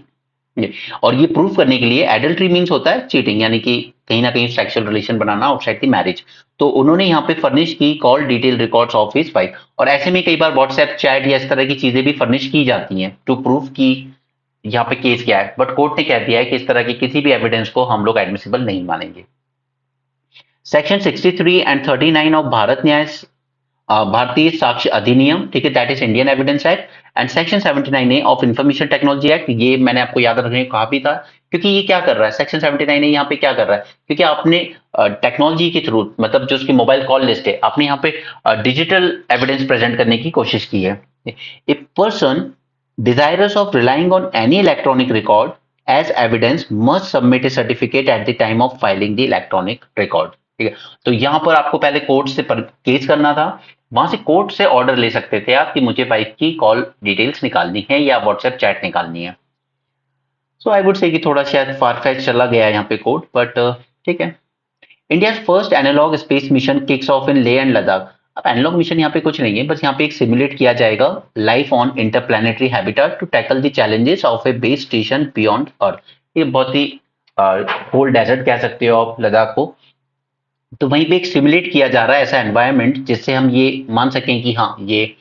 और ये prove करने के लिए adultery means होता है cheating, यानी कि कहीं ना कहीं sexual relation banana outside the marriage. तो उन्होंने यहाँ पे फर्निश की call detail records of his wife, और ऐसे में कई बार व्हाट्सएप चैट या इस तरह की चीजें भी फर्निश की जाती हैं टू प्रूव की यहाँ पे केस क्या है। बट कोर्ट ने कह दिया है कि इस तरह की किसी भी एविडेंस को हम लोग एडमिसिबल नहीं मानेंगे। सेक्शन 63 एंड 39 ऑफ भारतीय साक्ष्य अधिनियम, ठीक है, that is Indian evidence act, and section 79A of information technology act, ये मैंने आपको याद रखने को कहा भी था, क्योंकि ये क्या कर रहा है, सेक्शन 79A यहाँ पे क्या कर रहा है, क्योंकि आपने टेक्नोलॉजी के थ्रू, मतलब जो उसकी मोबाइल कॉल लिस्ट है, आपने यहाँ पे डिजिटल एविडेंस प्रेजेंट करने की कोशिश की है। A person desirous of relying on any electronic record as evidence must submit a certificate at the time of filing the electronic record। ठीक है, तो यहां पर आपको पहले कोर्ट से केस करना था, वहां से कोर्ट से ऑर्डर ले सकते थे आप कि मुझे वाइफ की कॉल डिटेल्स निकालनी है या व्हाट्सएप चैट निकालनी है। सो आई वुड से कि थोड़ा शायद फार फेच चला गया है यहाँ पे कोर्ट, बट ठीक है। India first analogue space mission kicks off in Leh and Ladakh. अब एनालॉग मिशन यहाँ पे कुछ नहीं है, बस यहाँ पे एक सिमुलेट किया जाएगा life on interplanetary habitat to tackle the challenges of a base station beyond earth. ये बहुत ही होल डेजर्ट कह सकते हो आप लद्दाख को, तो वहीं पे एक सिमुलेट किया जा रहा है ऐसा एनवायरनमेंट जिससे हम ये मान सकें कि हाँ ये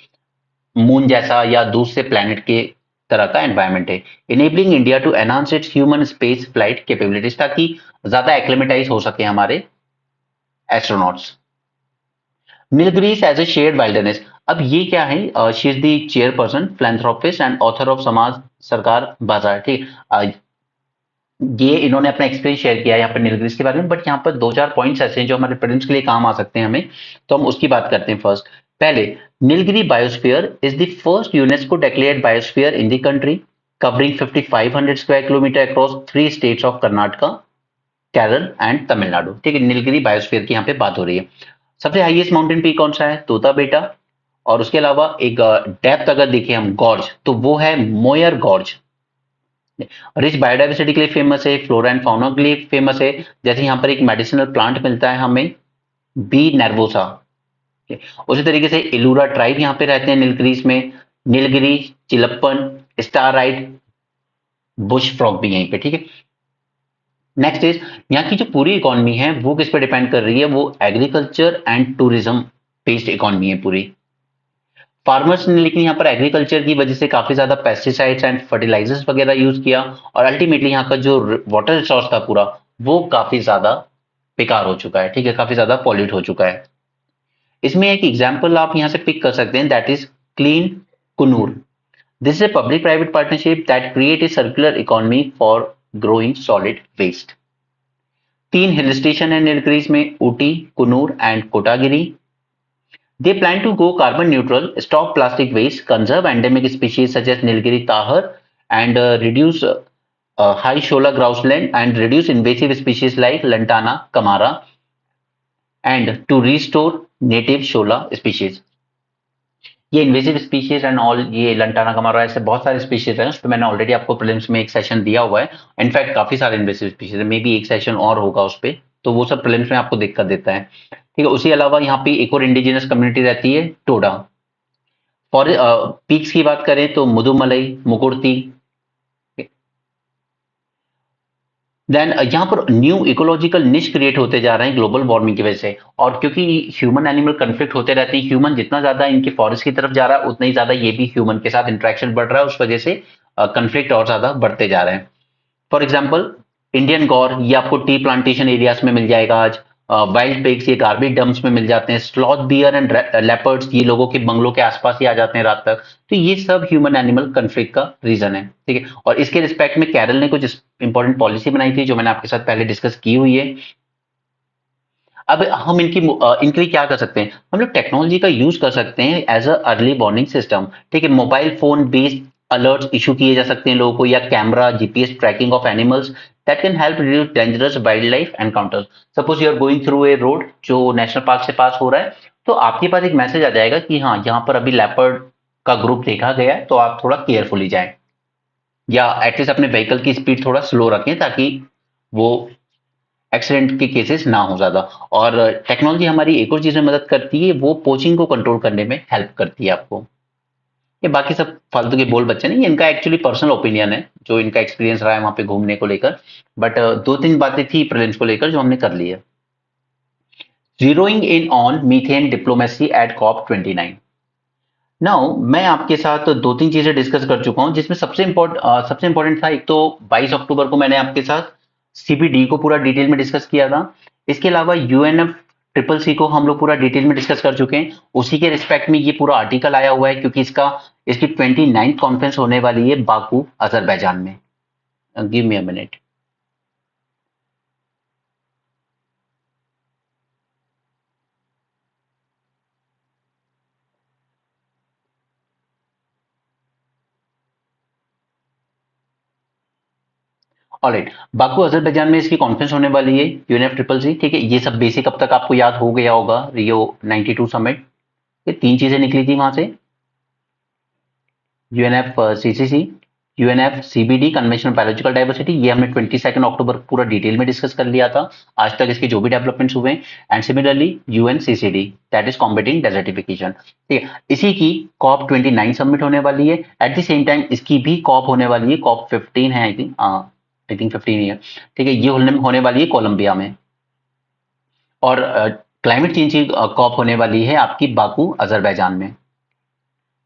मून जैसा या दूसरे प्लैनेट के तरह का एनवायरनमेंट है। Enabling India to enhance its human space flight capabilities, ताकि ज्यादा एक्लेमेटाइज हो सके हमारे astronauts. Nilgiris as a shared wilderness. अब ये क्या है, she is the chairperson philanthropist and author of Samaaj Sarkaar बाजार। ठीक, ये इन्होंने अपना एक्सपीरियंस शेयर किया है यहाँ पर नीलगिरीज के बारे में, बट यहाँ पर 2-4 पॉइंट्स ऐसे हैं जो हमारे प्रेजेंट्स के लिए काम आ सकते हैं हमें, तो हम उसकी बात करते हैं। फर्स्ट, पहले Nilgiri biosphere is the first UNESCO declared biosphere in the country, covering 5500 square kilometre across 3 states of Karnataka, Kerala and Tamil Nadu. ठीक है, नीलगिरी बायोस्फीयर की यहाँ पे बात हो रही है। सबसे हाईएस्ट माउंटेन पीक कौन सा है, तोता बेटा, और उसके अलावा एक डेप्थ अगर देखें हम गॉर्ज, तो वो है मोयर गॉर्ज। रिच बायोडाइवर्सिटी के लिए फेमस है, फ्लोरा एंड फाउना के लिए फेमस है, जैसे यहाँ पर एक मेडिसिनल प्लांट मिलता है हमें बी नर्वोसा। उसी तरीके से इलूरा ट्राइब यहाँ पे रहते हैं नीलगिरीज में, नीलगिरी, चिलप्पन, स्टारराइट, बुश फ्रॉग भी यहीं पे। ठीक है, नेक्स्ट इज यहाँ की जो पूरी इकोनॉमी है वो किस पे डिपेंड कर रही है, वो agriculture and tourism based economy है पूरी। फार्मर्स ने लेकिन यहाँ पर एग्रीकल्चर की वजह से काफी ज्यादा पेस्टिसाइड्स एंड फर्टिलाइजर्स वगैरह यूज किया, और अल्टीमेटली यहाँ का जो वाटर रिसोर्स था पूरा वो काफी ज्यादा बेकार हो चुका है। ठीक है, काफी ज्यादा पॉल्यूट हो चुका है। इसमें एक एग्जाम्पल आप यहाँ से पिक कर सकते हैं, that is clean Coonoor. This is a public private partnership that create a circular economy for growing solid waste. 3 hill station है नीलगिरीज में, Ooty, Coonoor and Kotagiri. They plan to go carbon neutral, stop plastic waste, conserve endemic species such as Nilgiri tahar, and reduce high shola grassland, and reduce invasive species like Lantana camara, and to restore native shola species। ये invasive species and all, ये lantana कमारा ऐसे बहुत सारे species हैं, उस पर मैंने already आपको प्रीलिम्स में एक सेशन दिया हुआ है। इनफैक्ट काफी सारे इन्वेसिव स्पीशीज है, मे बी एक सेशन और होगा उस पर, तो वो सब प्रीलिम्स में आपको दिक्कत देता है। ठीक है, उसी अलावा यहाँ पे एक और इंडिजिनस कम्युनिटी रहती है, टोडा। फॉर पीक्स की बात करें तो मुदुमलई, मुकुर्ती। देन यहाँ पर न्यू इकोलॉजिकल निश क्रिएट होते जा रहे हैं ग्लोबल वार्मिंग की वजह से, और क्योंकि ह्यूमन एनिमल कन्फ्लिक्ट होते रहते हैं, ह्यूमन जितना ज्यादा इनके फॉरेस्ट की तरफ जा रहा है उतना ही ज्यादा ये भी ह्यूमन के साथ इंटरेक्शन बढ़ रहा है, उस वजह से कन्फ्लिक्ट और ज्यादा बढ़ते जा रहे हैं। फॉर एग्जाम्पल इंडियन गौर ये आपको टी प्लांटेशन एरियाज में मिल जाएगा आज। वाइल्ड पिग्स ये गार्बेज डंप्स में मिल जाते हैं। स्लॉथ बियर एंड लेपर्ड्स ये लोगों के बंगलों के आसपास ही आ जाते हैं रात तक। तो ये सब ह्यूमन एनिमल कन्फ्लिक्ट का रीजन है, ठीक है। और इसके रिस्पेक्ट में कैरल ने कुछ इंपॉर्टेंट पॉलिसी बनाई थी जो मैंने आपके साथ पहले डिस्कस की हुई है। अब हम इनके लिए क्या कर सकते हैं, हम लोग टेक्नोलॉजी का यूज कर सकते हैं as a early warning system, ठीक है। Mobile phone based alerts issue किए जा सकते हैं लोगों को, या camera GPS tracking of animals that can help reduce dangerous wildlife encounters. Suppose you are going through a road जो नेशनल पार्क से पास हो रहा है, तो आपके पास एक मैसेज आ जाएगा कि हाँ यहाँ पर अभी लेपर्ड का ग्रुप देखा गया है, तो आप थोड़ा केयरफुली जाएं, या एटलीस्ट अपने व्हीकल की स्पीड थोड़ा स्लो रखें ताकि वो एक्सीडेंट के केसेस ना हो ज्यादा। और टेक्नोलॉजी हमारी एक और चीज में मदद करती है, वो पोचिंग को कंट्रोल करने में हेल्प करती है आपको। ये बाकी सब फालतू के बोल बच्चे नहीं, इनका एक्चुअली पर्सनल ओपिनियन है, जो इनका एक्सपीरियंस रहा है वहां पे घूमने को लेकर। बट दो तीन बातें थी प्रिलिम्स को लेकर जो हमने कर ली है। Zeroing in on methane diplomacy at COP 29। Now मैं आपके साथ दो तीन चीजें डिस्कस कर चुका हूं, जिसमें सबसे इंपॉर्टेंट था, एक तो 22 अक्टूबर को मैंने आपके साथ सीपीडी को पूरा डिटेल में डिस्कस किया था। इसके अलावा यूएनएफ ट्रिपल सी को हम लोग पूरा डिटेल में डिस्कस कर चुके हैं। उसी के रिस्पेक्ट में ये पूरा आर्टिकल आया हुआ है, क्योंकि इसकी 29th कॉन्फ्रेंस होने वाली है बाकू अजरबैजान में। Give me a minute. Alright, Baku Azerbaijan में इसकी कॉन्फ्रेंस होने वाली है यूएनएफ ट्रिपल सी, ठीक है। ये सब बेसिक अब तक आपको याद हो गया होगा, रियो 92 समिट, ये तीन चीजें निकली थी वहां से। UNF CCC, UNF CBD convention on biological diversity, ये हमने 22 अक्टूबर पूरा डिटेल में डिस्कस कर लिया था, आज तक इसके जो भी डेवलपमेंट्स हुए। And similarly UNCCD that is combating desertification, ठीक है। इसी की कॉप 29 सबमिट होने वाली है। एट द सेम टाइम इसकी भी कॉप होने वाली है, कॉप 15 है आई थिंक 15 ही है, ठीक है। ये होने वाली है कोलंबिया में। और क्लाइमेट चेंज की कॉप होने वाली है आपकी बाकू अजरबैजान में।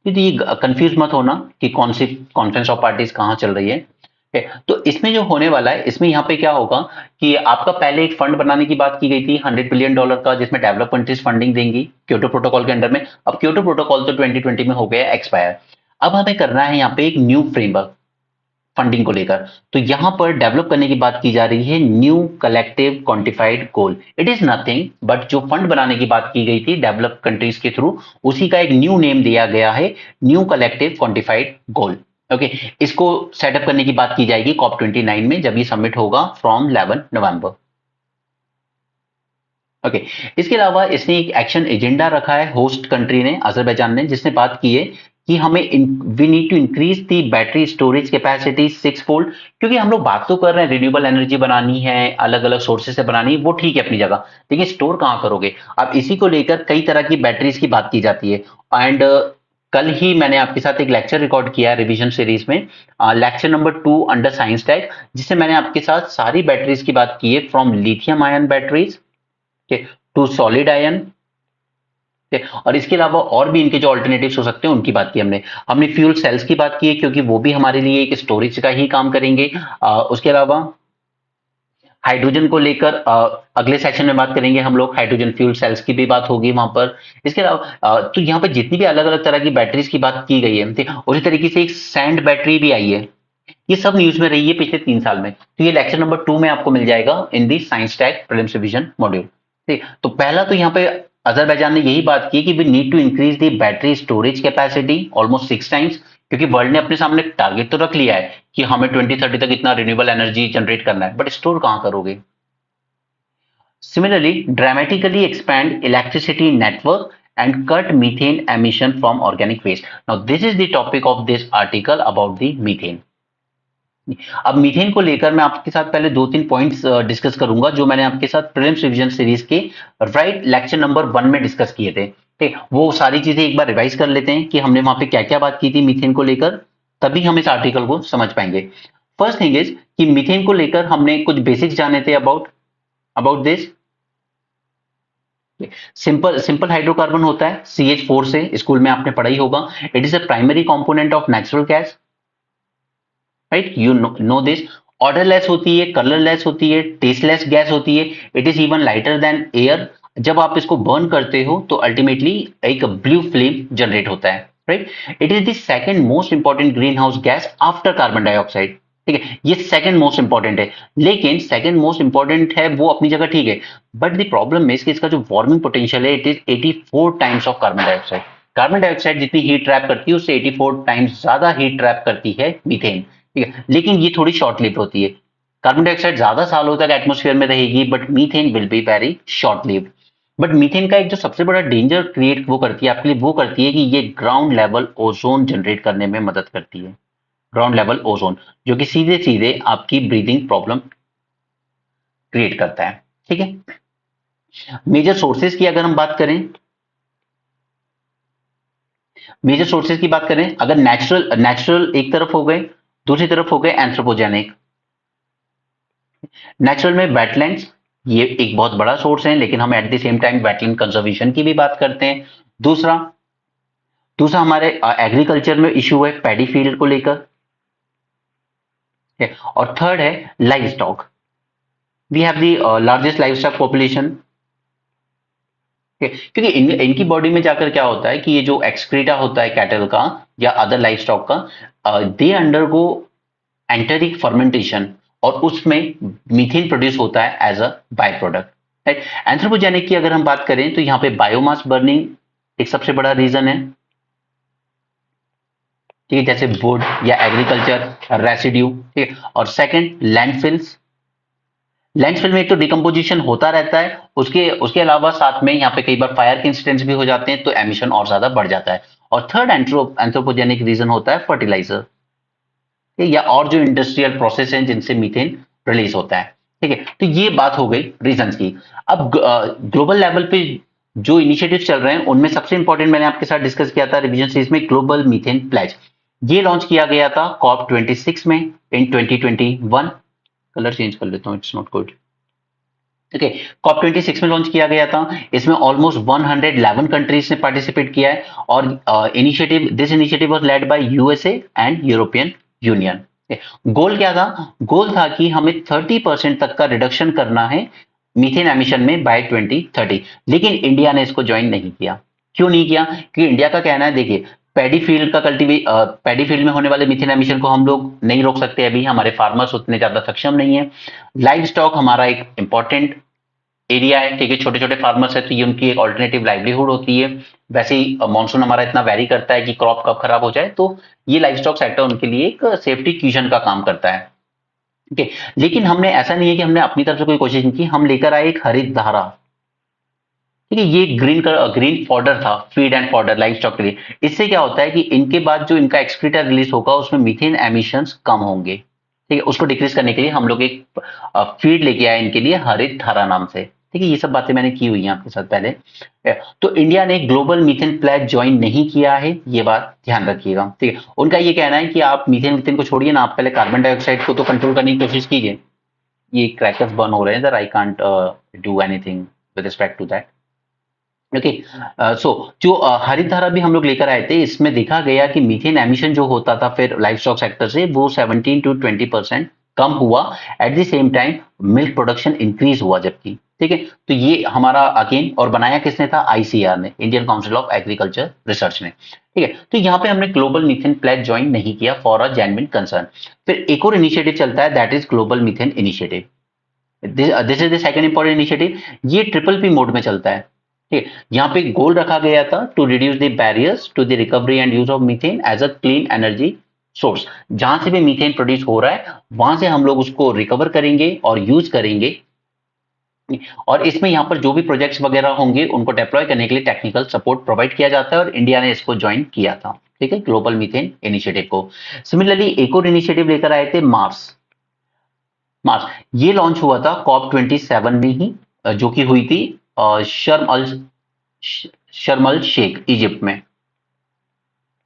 ये कंफ्यूज मत होना कि कौन सी कॉन्फ्रेंस ऑफ पार्टीज कहाँ चल रही है। तो इसमें जो होने वाला है, इसमें यहाँ पे क्या होगा कि आपका पहले एक फंड बनाने की बात की गई थी $100 बिलियन का, जिसमें डेवलप कंट्रीज फंडिंग देंगी क्योटो प्रोटोकॉल के अंडर में। अब क्योटो प्रोटोकॉल तो 2020 में हो गया एक्सपायर। अब हमें करना है यहाँ पे एक न्यू फ्रेमवर्क फंडिंग को लेकर। तो यहां पर डेवलप करने की बात की जा रही है new collective quantified goal. It is nothing but जो फंड बनाने की बात की गई थी डेवलप कंट्रीज के थ्रू, उसी का एक न्यू नेम दिया गया है, न्यू कलेक्टिव क्वांटिफाइड गोल। ओके, इसको सेटअप करने की बात की जाएगी कॉप 29 में, जब ये सबमिट होगा फ्रॉम 11 नवंबर। ओके, इसके अलावा इसने एक एक्शन एजेंडा रखा है होस्ट कंट्री ने, अजरबैजान ने, जिसने बात की है कि हमें we need to increase the battery storage capacity 6 fold. क्योंकि हम लोग बात तो कर रहे हैं रिन्यूएबल एनर्जी बनानी है, अलग अलग सोर्सेज से बनानी है, वो ठीक है अपनी जगह, लेकिन स्टोर कहाँ करोगे। अब इसी को लेकर कई तरह की बैटरीज की बात की जाती है। एंड कल ही मैंने आपके साथ एक लेक्चर रिकॉर्ड किया है रिवीजन सीरीज में, lecture number 2 under science tag, जिससे मैंने आपके साथ सारी बैटरीज की बात की है, from lithium ion batteries to solid ion. और इसके अलावा और भी इनके जो ऑल्टरनेटिव्स हो सकते हैं उनकी बात की हमने। हमने फ्यूल सेल्स की बात की है, क्योंकि वो भी हमारे लिए एक स्टोरेज का ही काम करेंगे। उसके अलावा हाइड्रोजन को लेकर अगले सेक्शन में बात करेंगे हम लोग, हाइड्रोजन फ्यूल सेल्स की भी बात होगी वहां पर। इसके अलावा तो यहाँ पर जितनी भी अलग अलग तरह की बैटरीज की बात की गई है, ठीक है, उसी तरीके से एक सैंड बैटरी भी आई है। ये सब न्यूज में रही है पिछले 3 साल में। तो ये लेक्चर नंबर 2 में आपको मिल जाएगा in the science tag prelims revision module, ठीक। तो पहला तो यहाँ पे अजरबैजान ने यही बात की कि we need to increase the battery storage capacity almost 6 times, क्योंकि वर्ल्ड ने अपने सामने टारगेट तो रख लिया है कि हमें 2030 तक इतना रिन्यूएबल एनर्जी जनरेट करना है, बट स्टोर कहाँ करोगे। Similarly dramatically expand electricity network and cut methane emission from organic waste. Now this is the topic of this article about the methane. अब मीथेन को लेकर मैं आपके साथ पहले दो तीन पॉइंट्स डिस्कस करूंगा जो मैंने आपके साथ प्रीलिम्स रिवीजन सीरीज के राइट लेक्चर नंबर 1 में डिस्कस किए थे, ठीक। वो सारी चीजें एक बार रिवाइज कर लेते हैं कि हमने वहां पे क्या क्या बात की थी मीथेन को लेकर, तभी हम इस आर्टिकल को समझ पाएंगे। फर्स्ट थिंग इज कि मीथेन को लेकर हमने कुछ बेसिक्स जाने थे about about this. Simple simple hydrocarbon होता है CH4 से, स्कूल में आपने पढ़ा ही होगा। It is a primary component of natural gas, right, you know this. Odourless होती है, कलरलेस होती है, टेस्टलेस गैस होती है, it is even lighter than air. जब आप इसको बर्न करते हो तो अल्टीमेटली एक ब्लू फ्लेम जनरेट होता है, right. It is the second most important green house gas after carbon dioxide, ठीक है, ये सेकंड मोस्ट इंपॉर्टेंट है। लेकिन सेकंड मोस्ट इंपॉर्टेंट है वो अपनी जगह, ठीक है, बट द प्रॉब्लम इज कि इसका जो वार्मिंग पोटेंशियल है it is 84 times of carbon dioxide. Carbon dioxide जितनी हीट ट्रैप करती है उससे 84 टाइम्स ज्यादा हीट ट्रैप करती है मीथेन, ठीक है, लेकिन ये थोड़ी शॉर्ट लिव्ड होती है। कार्बन डाइऑक्साइड ज्यादा सालों तक एटमॉस्फेयर में रहेगी, but methane will be very short lived. But methane का एक जो सबसे बड़ा डेंजर क्रिएट वो करती है आपके लिए, वो करती है कि ये ग्राउंड लेवल ओजोन जनरेट करने में मदद करती है। ग्राउंड लेवल ओजोन, जो कि सीधे सीधे आपकी ब्रीदिंग प्रॉब्लम क्रिएट करता है, ठीक है। मेजर सोर्सेज की अगर हम बात करें, मेजर सोर्सेज की बात करें, अगर नेचुरल नेचुरल एक तरफ हो गए, दूसरी तरफ हो गए एंथ्रोपोजेनिक। नेचुरल में वेटलैंड्स ये एक बहुत बड़ा सोर्स है, लेकिन हम at the same time wetland conservation की भी बात करते हैं। दूसरा दूसरा हमारे एग्रीकल्चर में इशू है पैडी फील्ड को लेकर, ठीक है? और थर्ड है livestock. We have the largest livestock population, क्योंकि इनकी बॉडी में जाकर क्या होता है कि ये जो एक्सक्रीटा होता है कैटल का या अदर लाइव स्टॉक का, दे अंडरगो एंटरिक फर्मेंटेशन, और उसमें मीथेन प्रोड्यूस होता है as a byproduct, right. Anthropogenic की अगर हम बात करें तो यहाँ पे बायोमास बर्निंग एक सबसे बड़ा रीजन है, ठीक है, जैसे वुड या एग्रीकल्चर रेसिड्यू, ठीक है। और सेकंड लैंडफिल्स। लैंडफिल में एक तो डिकम्पोजिशन होता रहता है, उसके उसके अलावा साथ में यहाँ पे कई बार फायर के इंसिडेंट्स भी हो जाते हैं, तो एमिशन और ज्यादा बढ़ जाता है। और थर्ड एंथ्रोपोजेनिक रीजन होता है फर्टिलाइजर, या और जो इंडस्ट्रियल प्रोसेस हैं जिनसे मीथेन रिलीज होता है, ठीक है। तो ये बात हो गई रीजंस की। अब ग्लोबल लेवल पे जो इनिशिएटिव चल रहे हैं उनमें सबसे इंपॉर्टेंट मैंने आपके साथ डिस्कस किया था रिवीजन सीरीज में, ग्लोबल मीथेन प्लेज। ये लॉन्च किया गया था कॉप 26 में इन 2021। कलर चेंज कर लेता हूँ, it's not good, okay. COP 26 में लॉन्च किया गया था। इसमें ऑलमोस्ट 111 कंट्रीज ने पार्टिसिपेट किया है, और this initiative was led by USA and European Union. Goal क्या था? गोल था कि हमें 30% तक का रिडक्शन करना है मीथेन एमिशन में बाय 2030, लेकिन इंडिया ने इसको ज्वाइन नहीं किया। क्यों नहीं किया? क्योंकि इंडिया का कहना है, देखिए, पैडी फील्ड में होने वाले मीथेन एमिशन को हम लोग नहीं रोक सकते, अभी हमारे फार्मर्स उतने ज्यादा सक्षम नहीं है। लाइव स्टॉक हमारा एक इंपॉर्टेंट एरिया है, ठीक है, छोटे छोटे फार्मर्स है तो ये उनकी एक ऑल्टरनेटिव लाइवलीहुड होती है। वैसे ही मॉनसून हमारा इतना वेरी करता है कि क्रॉप कब खराब हो जाए, तो ये लाइव स्टॉक सेक्टर उनके लिए एक सेफ्टी क्यूजन का काम करता है, ठीक है। लेकिन हमने ऐसा नहीं है कि हमने अपनी तरफ से कोई कोशिश नहीं की, हम लेकर आए एक हरित धारा, ठीक है। ये ग्रीन फॉर्डर था, feed and fodder live stock के लिए। इससे क्या होता है कि इनके बाद जो इनका एक्सक्रीटा रिलीज होगा उसमें मीथेन एमिशंस कम होंगे, ठीक है। उसको डिक्रीज करने के लिए हम लोग एक फीड लेके आए इनके लिए हरित धारा नाम से, ठीक है। ये सब बातें मैंने की हुई हैं आपके साथ पहले। तो इंडिया ने ग्लोबल मीथेन प्लेज ज्वाइन नहीं किया है, ये बात ध्यान रखिएगा, ठीक है। उनका ये कहना है कि आप मीथेन मीथेन को छोड़िए ना, आप पहले कार्बन डाइऑक्साइड को तो कंट्रोल करने की कोशिश कीजिए। ये क्रैकर्स बर्न हो रहे हैं, I can't do anything with respect to that, okay. So जो हरित धारा भी हम लोग लेकर आए थे, इसमें देखा गया कि मीथेन एमिशन जो होता था फिर लाइफ स्टॉक सेक्टर से, वो 17 to 20% कम हुआ। At the same time milk production increase हुआ, जबकि, ठीक है। तो ये हमारा अगेन, और बनाया किसने था? आईसीआर ने, Indian council of agriculture research ने, ठीक है। तो यहाँ पे हमने ग्लोबल मीथेन प्लेज ज्वाइन नहीं किया फॉर अ जेन्युइन कंसर्न। फिर एक और इनिशिएटिव चलता है, that is global methane initiative. This is the second important initiative. ये ट्रिपल पी मोड में चलता है, ठीक है। यहाँ पे गोल रखा गया था to reduce the barriers to the recovery and use of methane as a clean energy source. जहां से भी मीथेन प्रोड्यूस हो रहा है वहां से हम लोग उसको रिकवर करेंगे और यूज करेंगे, और इसमें यहाँ पर जो भी प्रोजेक्ट्स वगैरह होंगे उनको डिप्लॉय करने के लिए टेक्निकल सपोर्ट प्रोवाइड किया जाता है, और इंडिया ने इसको ज्वाइन किया था, ठीक है, ग्लोबल मीथेन इनिशिएटिव को। सिमिलरली एक और इनिशिएटिव लेकर आए थे, मार्स। मार्च ये लॉन्च हुआ था कॉप 27 में ही, जो कि हुई थी शर्म अल शर्म अल शेख इजिप्ट में।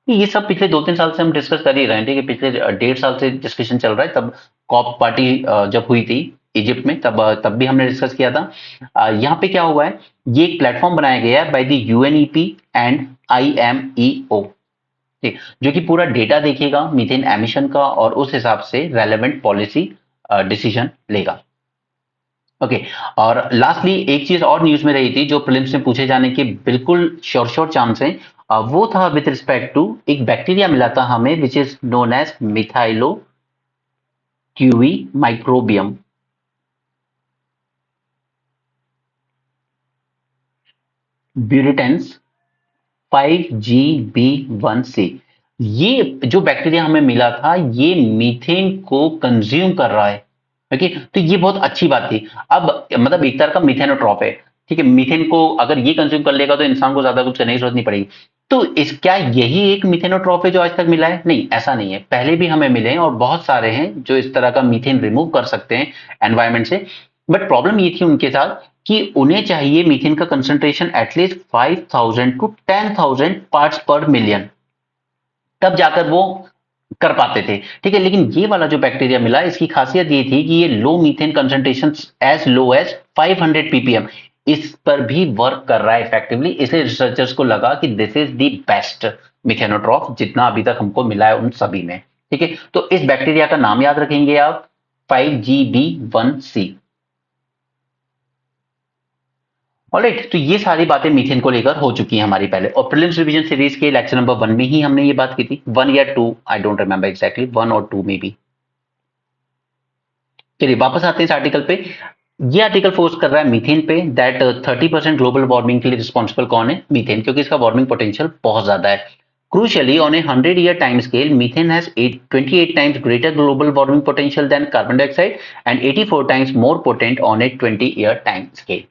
ये सब पिछले 2-3 साल से हम डिस्कस कर ही रहे हैं, ठीक है। पिछले 1.5 साल से डिस्कशन चल रहा है। तब कॉप पार्टी जब हुई थी इजिप्ट में, तब भी हमने डिस्कस किया था। यहाँ पे क्या हुआ है, ये एक प्लेटफॉर्म बनाया गया है बाय द यूएनईपी एंड आईएमईओ, ठीक, जो कि पूरा डेटा देखेगा मीथेन एमिशन का और उस हिसाब से रेलेवेंट पॉलिसी डिसीजन लेगा। ओके। और लास्टली एक चीज और न्यूज में रही थी जो प्रीलिम्स में पूछे जाने के बिल्कुल श्योर चांस है, वो था विद रिस्पेक्ट टू एक बैक्टीरिया मिला था हमें which is known as methylotuvimicrobium. Buryatense 5GB1C। ये जो बैक्टीरिया हमें मिला था ये मीथेन को कंज्यूम कर रहा है। ओके, तो ये बहुत अच्छी बात थी। अब मतलब एक तरह का मीथेनोट्रॉप है, ठीक है, मीथेन को अगर ये कंज्यूम कर लेगा तो इंसान को ज्यादा कुछ करने की जरूरत नहीं पड़ेगी। तो इस क्या यही एक मीथेनोट्रॉप है जो आज तक मिला है? नहीं, ऐसा नहीं है, पहले भी हमें मिले हैं और बहुत सारे हैं जो इस तरह का मीथेन रिमूव कर सकते हैं एनवायरमेंट से। बट प्रॉब्लम ये थी उनके साथ कि उन्हें चाहिए मीथेन का कंसंट्रेशन एटलीस्ट 5000 टू 10,000 पार्ट्स पर मिलियन, तब जाकर वो कर पाते थे, ठीक है। लेकिन ये वाला जो बैक्टीरिया मिला इसकी खासियत ये थी कि ये low methane concentration as low as 500 ppm इस पर भी वर्क कर रहा है इफेक्टिवली, इसलिए रिसर्चर्स को लगा कि दिस इज द बेस्ट मिथेनोट्रॉफ जितना अभी तक हमको मिला है उन सभी में, ठीक है। तो इस बैक्टीरिया का नाम याद रखेंगे आप, 5GB1C। ऑलराइट, तो ये सारी बातें मीथेन को लेकर हो चुकी हैं हमारी पहले, और प्रीलिम्स रिवीजन सीरीज के लेक्चर नंबर 1 में ही हमने ये बात की थी, 1 या 2, आई डोंट रिमेंबर एग्जैक्टली, 1 और 2 में भी। चलिए वापस आते हैं इस आर्टिकल पे। ये आर्टिकल फोर्स कर रहा है मीथेन पे दैट 30% ग्लोबल वार्मिंग के लिए रिस्पॉन्सिबल कौन है? मीथेन, क्योंकि इसका वार्मिंग पोटेंशियल बहुत ज्यादा है। Crucially, on a 100-year time scale, methane has 28 times greater global warming potential than carbon dioxide and 84 times more potent on a 20-year time scale.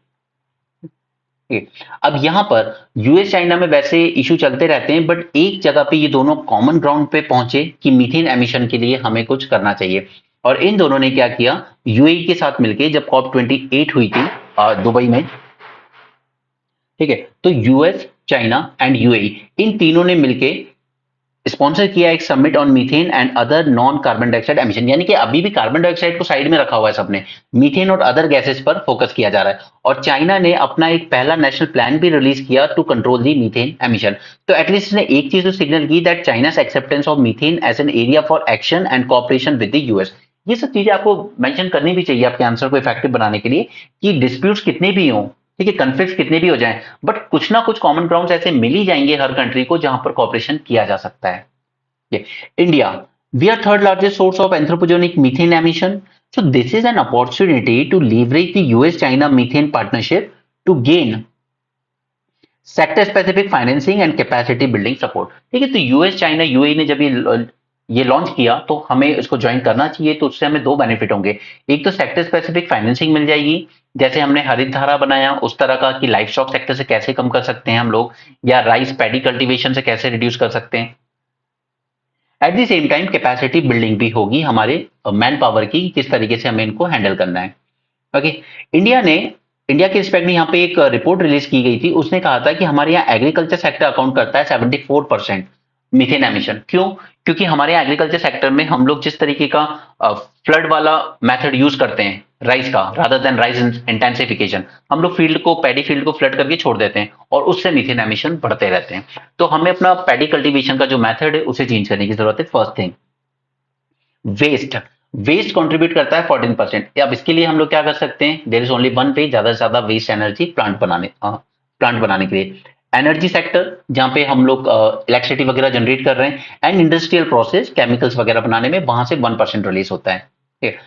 अब यहां पर यूएस चाइना में वैसे इशू चलते रहते हैं, बट एक जगह पे ये दोनों कॉमन ग्राउंड पे पहुंचे कि मीथेन एमिशन के लिए हमें कुछ करना चाहिए। और इन दोनों ने क्या किया, यूएई के साथ मिलकर जब कॉप 28 हुई थी दुबई में, ठीक है, तो यूएस, चाइना एंड यूएई इन तीनों ने मिलके स्पॉन्सर किया एक summit on methane and other non carbon dioxide emission. यानी कि अभी भी कार्बन डाइऑक्साइड को साइड में रखा हुआ है सबने, मीथेन और अदर गैसेस पर फोकस किया जा रहा है। और चाइना ने अपना एक पहला नेशनल प्लान भी रिलीज किया to control the methane emission. तो एटलीस्ट इसने एक चीज तो सिग्नल की that China's acceptance of methane as an area for action and cooperation with the US. ये सब चीजें आपको मेंशन करनी भी चाहिए आपके आंसर को इफेक्टिव बनाने के लिए, कि डिस्प्यूट्स कितने भी हों, ठीक है, कन्फ्लिक्ट कितने भी हो जाएं, बट कुछ ना कुछ कॉमन ग्राउंड ऐसे मिल ही जाएंगे हर कंट्री को जहां पर कॉपरेशन किया जा सकता है। India, we are third largest source of anthropogenic methane emission. So this is an opportunity to leverage the US-China methane partnership to gain sector specific financing and capacity building support. ठीक है, तो US China UAE ने जब ये launch किया तो हमें इसको ज्वाइन करना चाहिए। तो उससे हमें दो बेनिफिट होंगे, एक तो सेक्टर स्पेसिफिक फाइनेंसिंग मिल जाएगी, जैसे हमने हरित धारा बनाया उस तरह का कि लाइफ स्टॉक सेक्टर से कैसे कम कर सकते हैं हम लोग, या राइस पैडी कल्टीवेशन से कैसे रिड्यूस कर सकते हैं। At the same time capacity building भी होगी हमारे मैन पावर की, किस तरीके से हमें इनको हैंडल करना है। ओके, इंडिया के रिस्पेक्ट में यहाँ पे एक रिपोर्ट रिलीज की गई थी, उसने कहा था कि हमारे यहाँ एग्रीकल्चर सेक्टर अकाउंट करता है 74% मीथेन एमिशन। क्यों? क्योंकि हमारे यहाँ एग्रीकल्चर सेक्टर में हम लोग जिस तरीके का फ्लड वाला मेथड यूज करते हैं राइस का, रादर देन राइस इंटेंसिफिकेशन, हम लोग फील्ड को, पैडी फील्ड को फ्लड करके छोड़ देते हैं और उससे मीथेन एमिशन बढ़ते रहते हैं। तो हमें अपना पैडी कल्टीवेशन का जो मेथड है उसे चेंज करने की जरूरत है। फर्स्ट थिंग, वेस्ट कंट्रीब्यूट करता है 14%। अब इसके लिए हम लोग क्या कर सकते हैं, there is only one way, ज्यादा से ज्यादा वेस्ट एनर्जी प्लांट बनाने के लिए। एनर्जी सेक्टर जहां पे हम लोग इलेक्ट्रिसिटी वगैरह जनरेट कर रहे हैं, एंड इंडस्ट्रियल प्रोसेस केमिकल्स वगैरह बनाने में, वहां से 1% रिलीज होता है, ठीक है।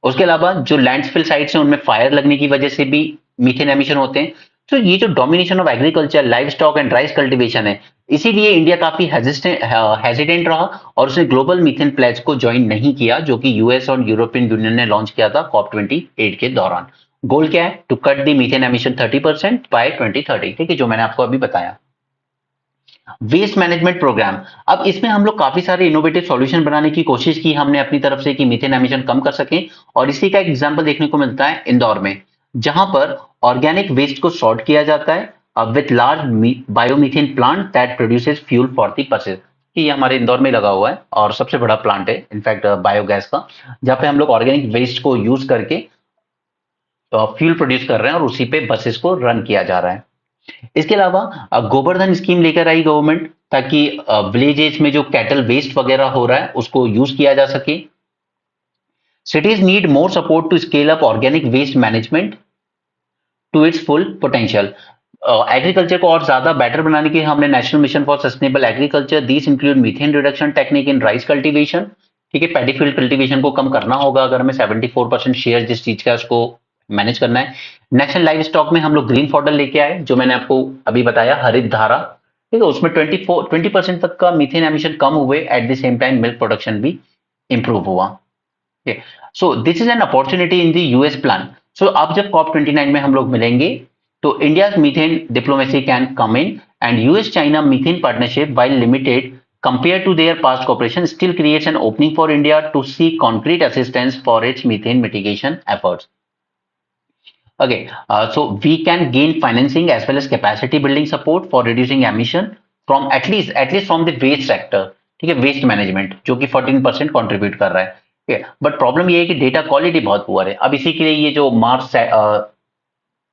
उसके अलावा जो लैंडफिल साइट्स हैं उनमें फायर लगने की वजह से भी मीथेन एमिशन होते हैं। तो ये जो domination of agriculture, live stock and rice cultivation है, इसीलिए इंडिया काफी हेजिटेंट रहा और उसने ग्लोबल मीथेन प्लेज को ज्वाइन नहीं किया, जो कि यूएस और यूरोपियन यूनियन ने लॉन्च किया था कॉप 28 के दौरान। गोल क्या है? To cut the methane emission 30% by 2030, ठीक है, जो मैंने आपको अभी बताया। वेस्ट मैनेजमेंट प्रोग्राम, अब इसमें हम लोग काफी सारे इनोवेटिव सॉल्यूशन बनाने की कोशिश की हमने अपनी तरफ से कि मीथेन एमिशन कम कर सकें, और इसी का एक एग्जांपल देखने को मिलता है इंदौर में, जहां पर ऑर्गेनिक वेस्ट को सॉर्ट किया जाता है with large biomethane plant that produces fuel for the buses. ये हमारे इंदौर में लगा हुआ है और सबसे बड़ा प्लांट है इनफैक्ट बायोगैस का, जहां पे हम लोग ऑर्गेनिक वेस्ट को यूज करके फ्यूल प्रोड्यूस कर रहे हैं और उसी पे बसेस को रन किया जा रहा है। इसके अलावा गोवर्धन स्कीम लेकर आई गवर्नमेंट, ताकि विलेजेस में जो कैटल वेस्ट वगैरह हो रहा है उसको यूज किया जा सके। Cities need more support to scale up organic waste management to its full potential. Agriculture को और ज्यादा बेटर बनाने के लिए हमने national mission for sustainable agriculture, these include methane reduction technique in rice cultivation. ठीक है, पैडी फील्ड कल्टीवेशन को कम करना होगा अगर हमें 74% शेयर जिस चीज का उसको मैनेज करना है। नेशनल लाइव स्टॉक में हम लोग ग्रीन फॉडर लेके आए, जो मैंने आपको अभी बताया, हरित धारा। ठीक है, उसमें 20% तक का मीथेन एमिशन कम हुए, at the same time milk production भी इंप्रूव हुआ। So this is an opportunity in the US plan. सो अब जब कॉप 29 में हम लोग मिलेंगे तो India's methane diplomacy can come in, and US China methane partnership while limited compared to their past cooperation still creates an opening for India to seek concrete assistance for its methane mitigation efforts. Okay, so we can gain financing as well as capacity building support for reducing emission from at least from the waste sector. ठीक है, waste management जो कि 14% contribute कर रहा है। ठीक है, but problem ये है कि डेटा क्वालिटी बहुत पुअर है। अब इसी के लिए ये जो मार्स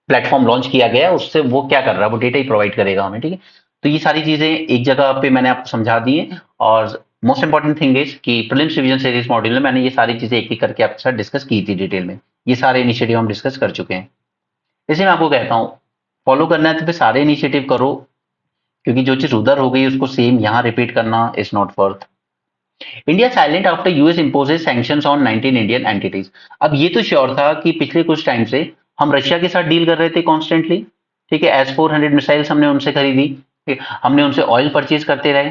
प्लेटफॉर्म लॉन्च किया गया है, उससे वो क्या कर रहा है, वो डेटा ही प्रोवाइड करेगा हमें। ठीक है, तो ये सारी चीजें एक जगह पे मैंने आपको समझा दी है। और मोस्ट इंपॉर्टेंट थिंग इज कि प्रीलिम्स रिवीजन सीरीज मॉड्यूल में मैंने ये सारी चीजें एक एक करके आपके साथ डिस्कस की थी डिटेल में। ये सारे इनिशिएटिव हम डिस्कस कर चुके हैं। इसलिए मैं आपको कहता हूँ फॉलो करना है तो फिर सारे इनिशिएटिव करो, क्योंकि जो चीज उधर हो गई उसको सेम यहाँ रिपीट करना is not worth. India silent after US imposes sanctions on 19 Indian entities. अब ये तो श्योर था कि पिछले कुछ टाइम से हम रशिया के साथ डील कर रहे थे कॉन्स्टेंटली। ठीक है, S-400 मिसाइल्स हमने उनसे खरीदी, हमने उनसे ऑयल परचेज करते रहे।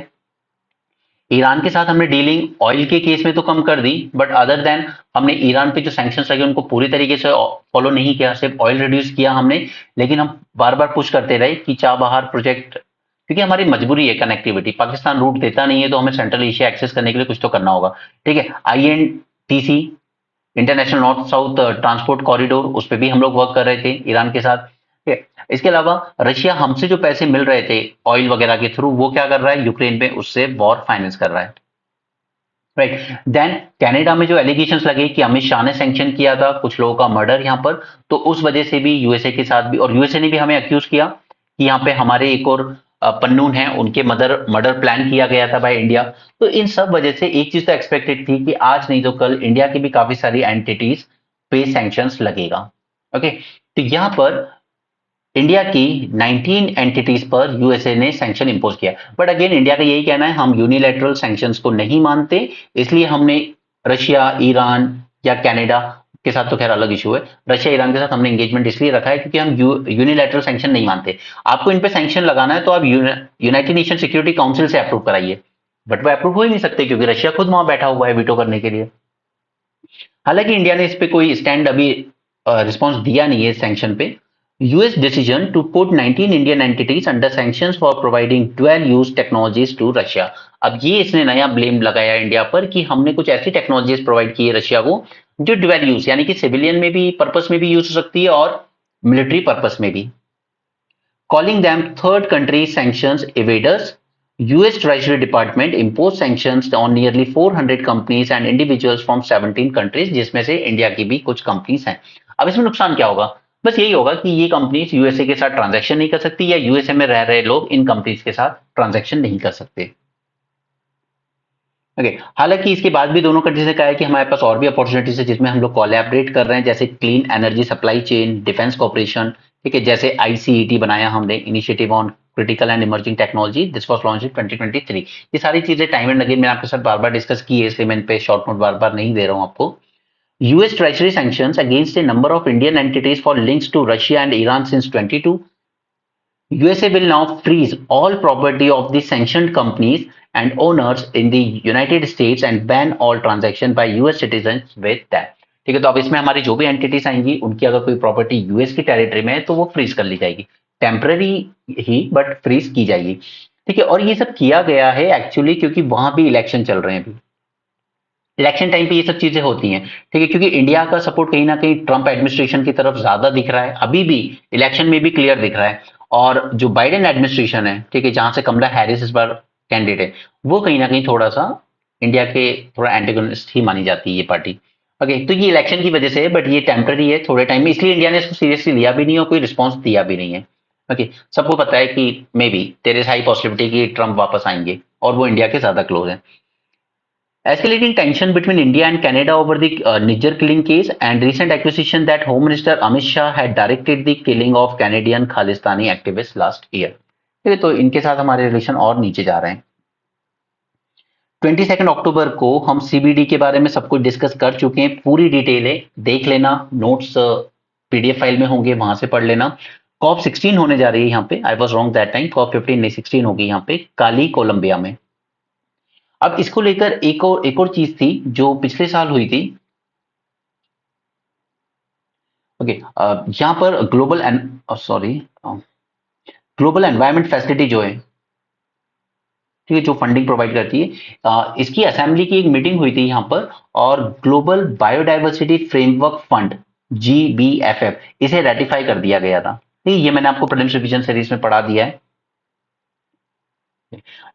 ईरान के साथ हमने डीलिंग ऑयल के केस में तो कम कर दी, बट अदर देन हमने ईरान पे जो सैंक्शंस लगे उनको पूरी तरीके से फॉलो नहीं किया, सिर्फ ऑयल रिड्यूस किया हमने। लेकिन हम बार बार पुश करते रहे कि चाबहार प्रोजेक्ट, क्योंकि हमारी मजबूरी है कनेक्टिविटी, पाकिस्तान रूट देता नहीं है तो हमें सेंट्रल एशिया एक्सेस करने के लिए कुछ तो करना होगा। ठीक है, INTC, international north south transport corridor, उस पर भी हम लोग वर्क कर रहे थे ईरान के साथ। ठीक है, इसके अलावा रशिया हमसे जो पैसे मिल रहे थे ऑयल वगैरह के थ्रू, वो क्या कर रहा है, यूक्रेन में उससे वॉर फाइनेंस कर रहा है। राइट, देन कनाडा में जो एलिगेशंस लगे कि अमित शाह ने सैंक्शन किया था कुछ लोगों का मर्डर यहाँ पर, तो उस वजह से भी यूएसए के साथ भी, और यूएसए ने भी हमें अक्यूज किया कि यहाँ पे हमारे एक और पन्नून है, उनके मर्डर प्लान किया गया था बाय इंडिया। तो इन सब वजह से एक चीज तो एक्सपेक्टेड थी कि आज नहीं तो कल इंडिया की भी काफी सारी एंटिटीज पे सैंक्शंस लगेगा। ओके, तो यहाँ पर इंडिया की 19 एंटिटीज पर यूएसए ने सैंक्शन इंपोज किया, बट अगेन इंडिया का यही कहना है हम यूनिलैटरल सैंक्शंस को नहीं मानते, इसलिए हमने रशिया, ईरान या कनाडा के साथ तो खैर अलग इशू है, रशिया ईरान के साथ हमने एंगेजमेंट इसलिए रखा है क्योंकि हम यूनिलैटरल सैंक्शन नहीं मानते। आपको इन पे सैंक्शन लगाना है तो आप यूनाइटेड नेशन सिक्योरिटी काउंसिल से अप्रूव कराइए, बट वो अप्रूव हो ही नहीं सकते क्योंकि रशिया खुद वहां बैठा हुआ है वीटो करने के लिए। हालांकि इंडिया ने इस पे कोई स्टैंड अभी रिस्पॉन्स दिया नहीं है सैंक्शन पे। US decision to put 19 Indian entities under sanctions for providing dual use technologies to Russia। अब ये इसने नया ब्लेम लगाया इंडिया पर कि हमने कुछ ऐसी टेक्नोलॉजीज प्रोवाइड की है रशिया को जो ड्यूअल यूज, यानी कि सिविलियन में भी पर्पस में भी यूज हो सकती है और मिलिट्री पर्पस में भी। Calling them third country sanctions evaders, US Treasury Department imposed sanctions on nearly 400 companies and individuals from 17 countries, जिसमें से इंडिया की भी कुछ कंपनीज हैं। अब इसमें नुकसान क्या होगा, बस यही होगा कि ये कंपनीज यूएसए के साथ ट्रांजैक्शन नहीं कर सकती, या यूएसए में रह रहे लोग इन कंपनीज के साथ ट्रांजैक्शन नहीं कर सकते। ओके, हालांकि इसके बाद भी दोनों कंट्रीज ने कहा है कि हमारे पास और भी अपॉर्चुनिटीज है जिसमें हम लोग कोलैबोरेट कर रहे हैं, जैसे clean energy supply chain, defence cooperation. ठीक है, जैसे ICET बनाया हमने, initiative on critical and emerging technology, this was launch in 2023। ये सारी चीजें टाइम एंड अगेन मैंने आपके साथ बार बार डिस्कस की है, इसलिए मैं इन पे शॉर्ट नोट बार बार नहीं दे रहा हूं आपको। US Treasury sanctions against a number of Indian entities for links to Russia and Iran since 22. USA will now freeze all property of the sanctioned companies and owners in the United States and ban all transaction by US citizens with them। ठीक है, तो अब इसमें हमारी जो भी entities आएंगी उनकी अगर कोई प्रॉपर्टी यूएस की टेरिटरी में है तो वो फ्रीज कर ली जाएगी, टेम्पररी ही बट फ्रीज की जाएगी। ठीक है, और ये सब किया गया है एक्चुअली क्योंकि वहां भी इलेक्शन चल रहे हैं अभी, इलेक्शन टाइम पे ये सब चीजें होती हैं। ठीक है, क्योंकि इंडिया का सपोर्ट कहीं ना कहीं ट्रंप एडमिनिस्ट्रेशन की तरफ ज्यादा दिख रहा है, अभी भी इलेक्शन में भी क्लियर दिख रहा है। और जो बाइडेन एडमिनिस्ट्रेशन है, ठीक है, जहां से कमला हैरिस इस बार कैंडिडेट है, वो कहीं ना कहीं थोड़ा सा इंडिया के थोड़ा एंटेगोनिस्ट ही मानी जाती है ये पार्टी। ओके, तो ये इलेक्शन की वजह से है, बट ये टेम्पररी है थोड़े टाइम में, इसलिए इंडिया ने इसको सीरियसली लिया भी नहीं और कोई रिस्पॉन्स दिया भी नहीं है। ओके, सबको पता है कि maybe there is high possibility कि ट्रंप वापस आएंगे और वो इंडिया के ज्यादा क्लोज है। Escalating tension between India and Canada over the Niger killing case and recent accusation that Home Minister Amit Shah had directed the killing of Canadian Khalistani activists last year. ठीक है, तो इनके साथ हमारे relation और नीचे जा रहे हैं। 22 अक्टूबर को हम सीबीडी के बारे में सब कुछ डिस्कस कर चुके हैं, पूरी डिटेल देख लेना, नोट्स पीडीएफ फाइल में होंगे, वहां से पढ़ लेना। कॉप 16 होने जा रही है यहाँ पे, I was wrong that time, COP 15 नहीं 16 होगी यहाँ पे काली कोलंबिया में। अब इसको लेकर एक और चीज थी जो पिछले साल हुई थी। ओके, यहाँ पर ग्लोबल एनवायरमेंट फैसिलिटी जो है, ठीक है, जो फंडिंग प्रोवाइड करती है, इसकी असेंबली की एक मीटिंग हुई थी यहाँ पर, और global biodiversity framework fund GBFF इसे रेटिफाई कर दिया गया था। ठीक है, ये मैंने आपको प्रीलिम्स रिवीजन सीरीज में पढ़ा दिया है।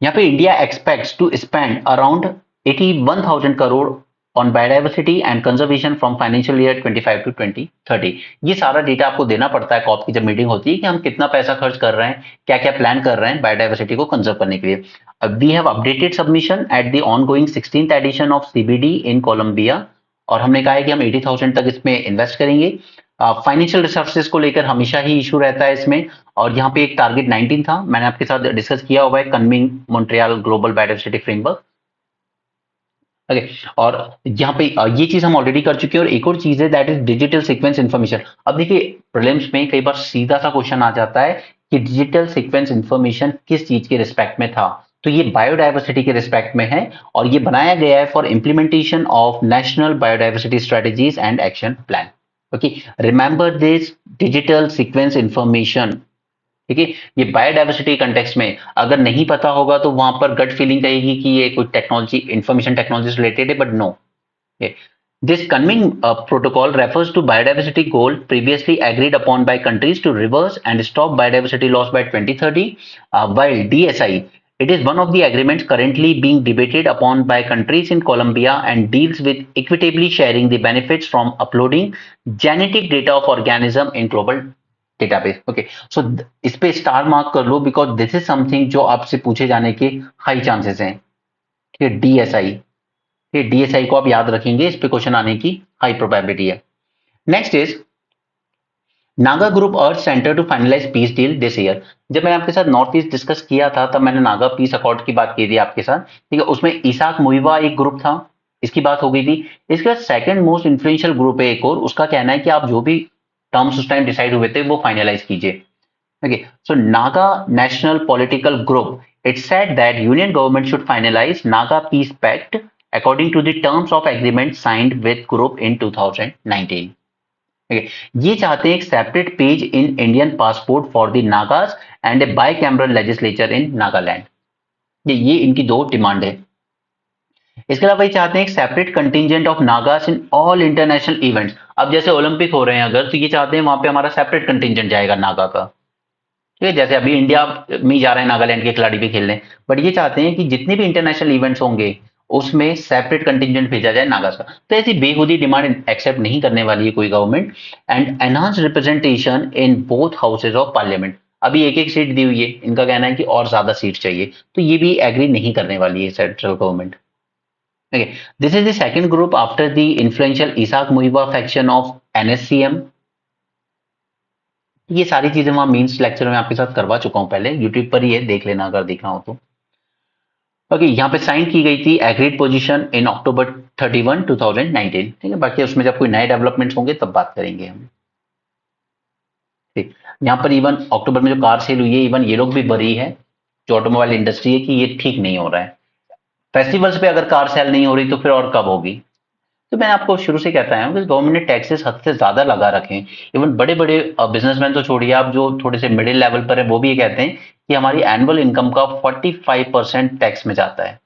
यहाँ पे India expects to spend around 81,000 crore on biodiversity and conservation from financial year 25 to 2030। ये सारा डेटा आपको देना पड़ता है कॉप की जब मीटिंग होती है कि हम कितना पैसा खर्च कर रहे हैं, क्या क्या प्लान कर रहे हैं बायोडाइवर्सिटी को कंजर्व करने के लिए। We have updated submission at the ongoing 16th edition of CBD in Colombia, और हमने कहा है कि हम 80,000 तक इसमें इन्वेस्ट करेंगे। फाइनेंशियल रिसोर्सेज को लेकर हमेशा ही इशू रहता है इसमें, और यहाँ पे एक टारगेट 19 था, मैंने आपके साथ डिस्कस किया हुआ है, Kunming Montreal global biodiversity framework. Okay, और यहाँ पे ये चीज हम ऑलरेडी कर चुके हैं। और एक और चीज है that is digital sequence information. अब देखिए प्रीलिम्स में कई बार सीधा सा क्वेश्चन आ जाता है कि डिजिटल सीक्वेंस इन्फॉर्मेशन किस चीज के रिस्पेक्ट में था, तो ये बायोडाइवर्सिटी के रिस्पेक्ट में है, और ये बनाया गया है for implementation of national biodiversity strategies and action plan. Okay, remember this digital sequence information. ठीक है, ये बायोडाइवर्सिटी कंटेक्स्ट में अगर नहीं पता होगा तो वहां पर गट फीलिंग कहेगी कि ये कोई टेक्नोलॉजी इंफॉर्मेशन टेक्नोलॉजी से रिलेटेड है, but no. This coming protocol refers to biodiversity goal previously agreed upon by countries to reverse and stop biodiversity loss by 2030, while DSI, it is one of the agreements currently being debated upon by countries in Colombia and deals with equitably sharing the benefits from uploading genetic data of organism in global database. Okay, so इस पे star mark कर लो because this is something जो आपसे पूछे जाने के high chances हैं। ठीक है, DSI, ये DSI को आप याद रखेंगे, इस पे क्वेश्चन आने की हाई प्रोबेबिलिटी है। Next is Naga group urge centre to finalize peace deal this year. जब मैंने आपके साथ नॉर्थ ईस्ट डिस्कस किया था तब मैंने नागा पीस अकॉर्ड की बात की थी आपके साथ। ठीक है, उसमें इसाक मुइवा एक ग्रुप था, इसकी बात हो गई थी। इसके बाद सेकंड मोस्ट इन्फ्लुएंशियल ग्रुप है एक और, उसका कहना है कि आप जो भी टर्म्स उस टाइम डिसाइड हुए थे वो फाइनलाइज कीजिए। Okay, so Naga National Political Group, it said that Union government should finalize Naga Peace Pact according to the terms of agreement signed with group in 2019. Okay, ये चाहते हैं एक separate page in Indian passport for the Nagas and A bicameral legislature इन नागालैंड। ये इनकी दो demand है। इसके अलावा ये चाहते हैं एक separate contingent of Nagas in all international events. अब जैसे ओलंपिक हो रहे हैं अगर, तो ये चाहते हैं वहां पे हमारा सेपरेट कंटिजेंट जाएगा नागा का। ठीक है, जैसे अभी इंडिया में जा रहे हैं नागालैंड के खिलाड़ी भी खेलने, बट ये चाहते हैं कि जितने भी इंटरनेशनल इवेंट्स होंगे उसमें सेपरेट कंटिजेंट भेजा जाए नागास का। तो ऐसी बेहुदी डिमांड एक्सेप्ट नहीं करने वाली है कोई government. And enhance representation in both houses of parliament, अभी एक एक सीट दी हुई है, इनका कहना है कि और ज्यादा सीट चाहिए, तो ये भी एग्री नहीं करने वाली है central government. Okay, this is the second group after the influential Isaac Muiwa faction of NSCM। ये सारी चीजें वहां मीन्स लेक्चर में आपके साथ करवा चुका हूं पहले, यूट्यूब पर ही है, देख लेना अगर देखना हो तो। ओके, यहाँ पे साइन की गई थी एग्रीड पोजीशन इन अक्टूबर 31, 2019। ठीक है, बाकी उसमें जब कोई नए डेवलपमेंट्स होंगे तब बात करेंगे हम। ठीक, यहाँ पर इवन अक्टूबर में जो कार सेल हुई है, इवन ये लोग भी बरी है जो ऑटोमोबाइल इंडस्ट्री है कि ये ठीक नहीं हो रहा है। फेस्टिवल्स पे अगर कार सेल नहीं हो रही तो फिर और कब होगी। तो मैंने आपको शुरू से कहता हूं कि गवर्नमेंट ने टैक्सेस हद से ज्यादा लगा रखे हैं। इवन बड़े बड़े बिजनेसमैन तो छोड़िए, आप जो थोड़े से मिडिल लेवल पर है वो भी ये कहते हैं कि हमारी एनुअल इनकम का 45% टैक्स में जाता है।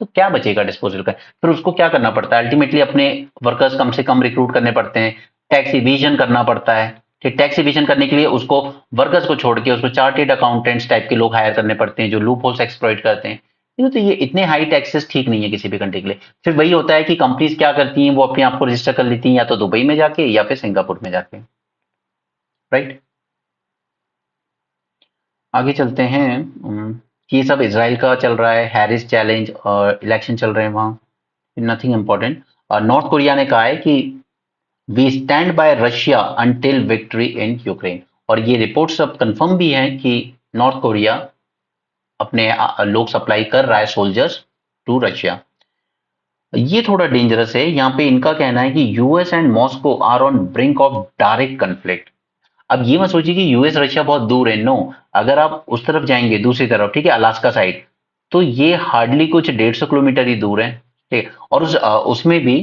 तो क्या बचेगा डिस्पोजल का, फिर उसको क्या करना पड़ता है, अल्टीमेटली अपने वर्कर्स कम से कम रिक्रूट करने पड़ते हैं, टैक्स इवीजन करना पड़ता है। ठीक, टैक्स इवीजन करने के लिए उसको वर्कर्स को छोड़ के उसको चार्टेड अकाउंटेंट्स टाइप के लोग हायर करने पड़ते हैं जो लूप होल्स एक्सप्लॉइट करते हैं। तो ये इतने हाई टैक्सेस ठीक नहीं है किसी भी कंट्री के लिए। फिर वही होता है कि कंपनीज क्या करती हैं, वो अपने आप को रजिस्टर कर लेती हैं या तो दुबई में जाके या फिर सिंगापुर में जाके। राइट, आगे चलते हैं। ये सब इसराइल का चल रहा है, हैरिस चैलेंज और इलेक्शन चल रहे हैं वहां। Nothing important. नॉर्थ कोरिया ने कहा है कि we stand by Russia until victory in Ukraine, और ये रिपोर्ट्स अब कंफर्म भी हैं कि नॉर्थ कोरिया अपने लोग सप्लाई कर रहा है सोल्जर्स टू रशिया। ये थोड़ा डेंजरस है। यहाँ पे इनका कहना है कि US and Moscow are on brink of direct conflict. अब ये मत सोचिए कि यूएस रशिया बहुत दूर है, नो। अगर आप उस तरफ जाएंगे दूसरी तरफ, ठीक है, अलास्का साइड, तो ये हार्डली कुछ 150 किलोमीटर ही दूर है, ठीक है। और उसमें भी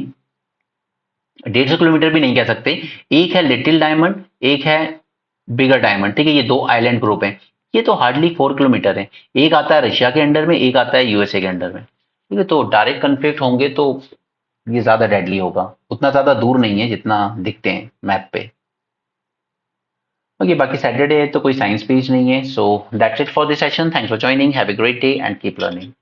150 किलोमीटर भी नहीं कह सकते। एक है लिटिल डायमंड, एक है बिगर डायमंड, ठीक है, ये दो आइलैंड ग्रुप हैं। ये तो हार्डली 4 किलोमीटर है। एक आता है रशिया के अंडर में, एक आता है यूएसए के अंडर में, ठीक है। तो डायरेक्ट कन्फ्लिक्ट होंगे तो ये ज्यादा डेडली होगा। उतना ज्यादा दूर नहीं है जितना दिखते हैं मैप पे। ओके, बाकी सैटरडे है तो कोई साइंस पेज नहीं है। So that's it for this session. Thanks for joining, have a great day and keep learning.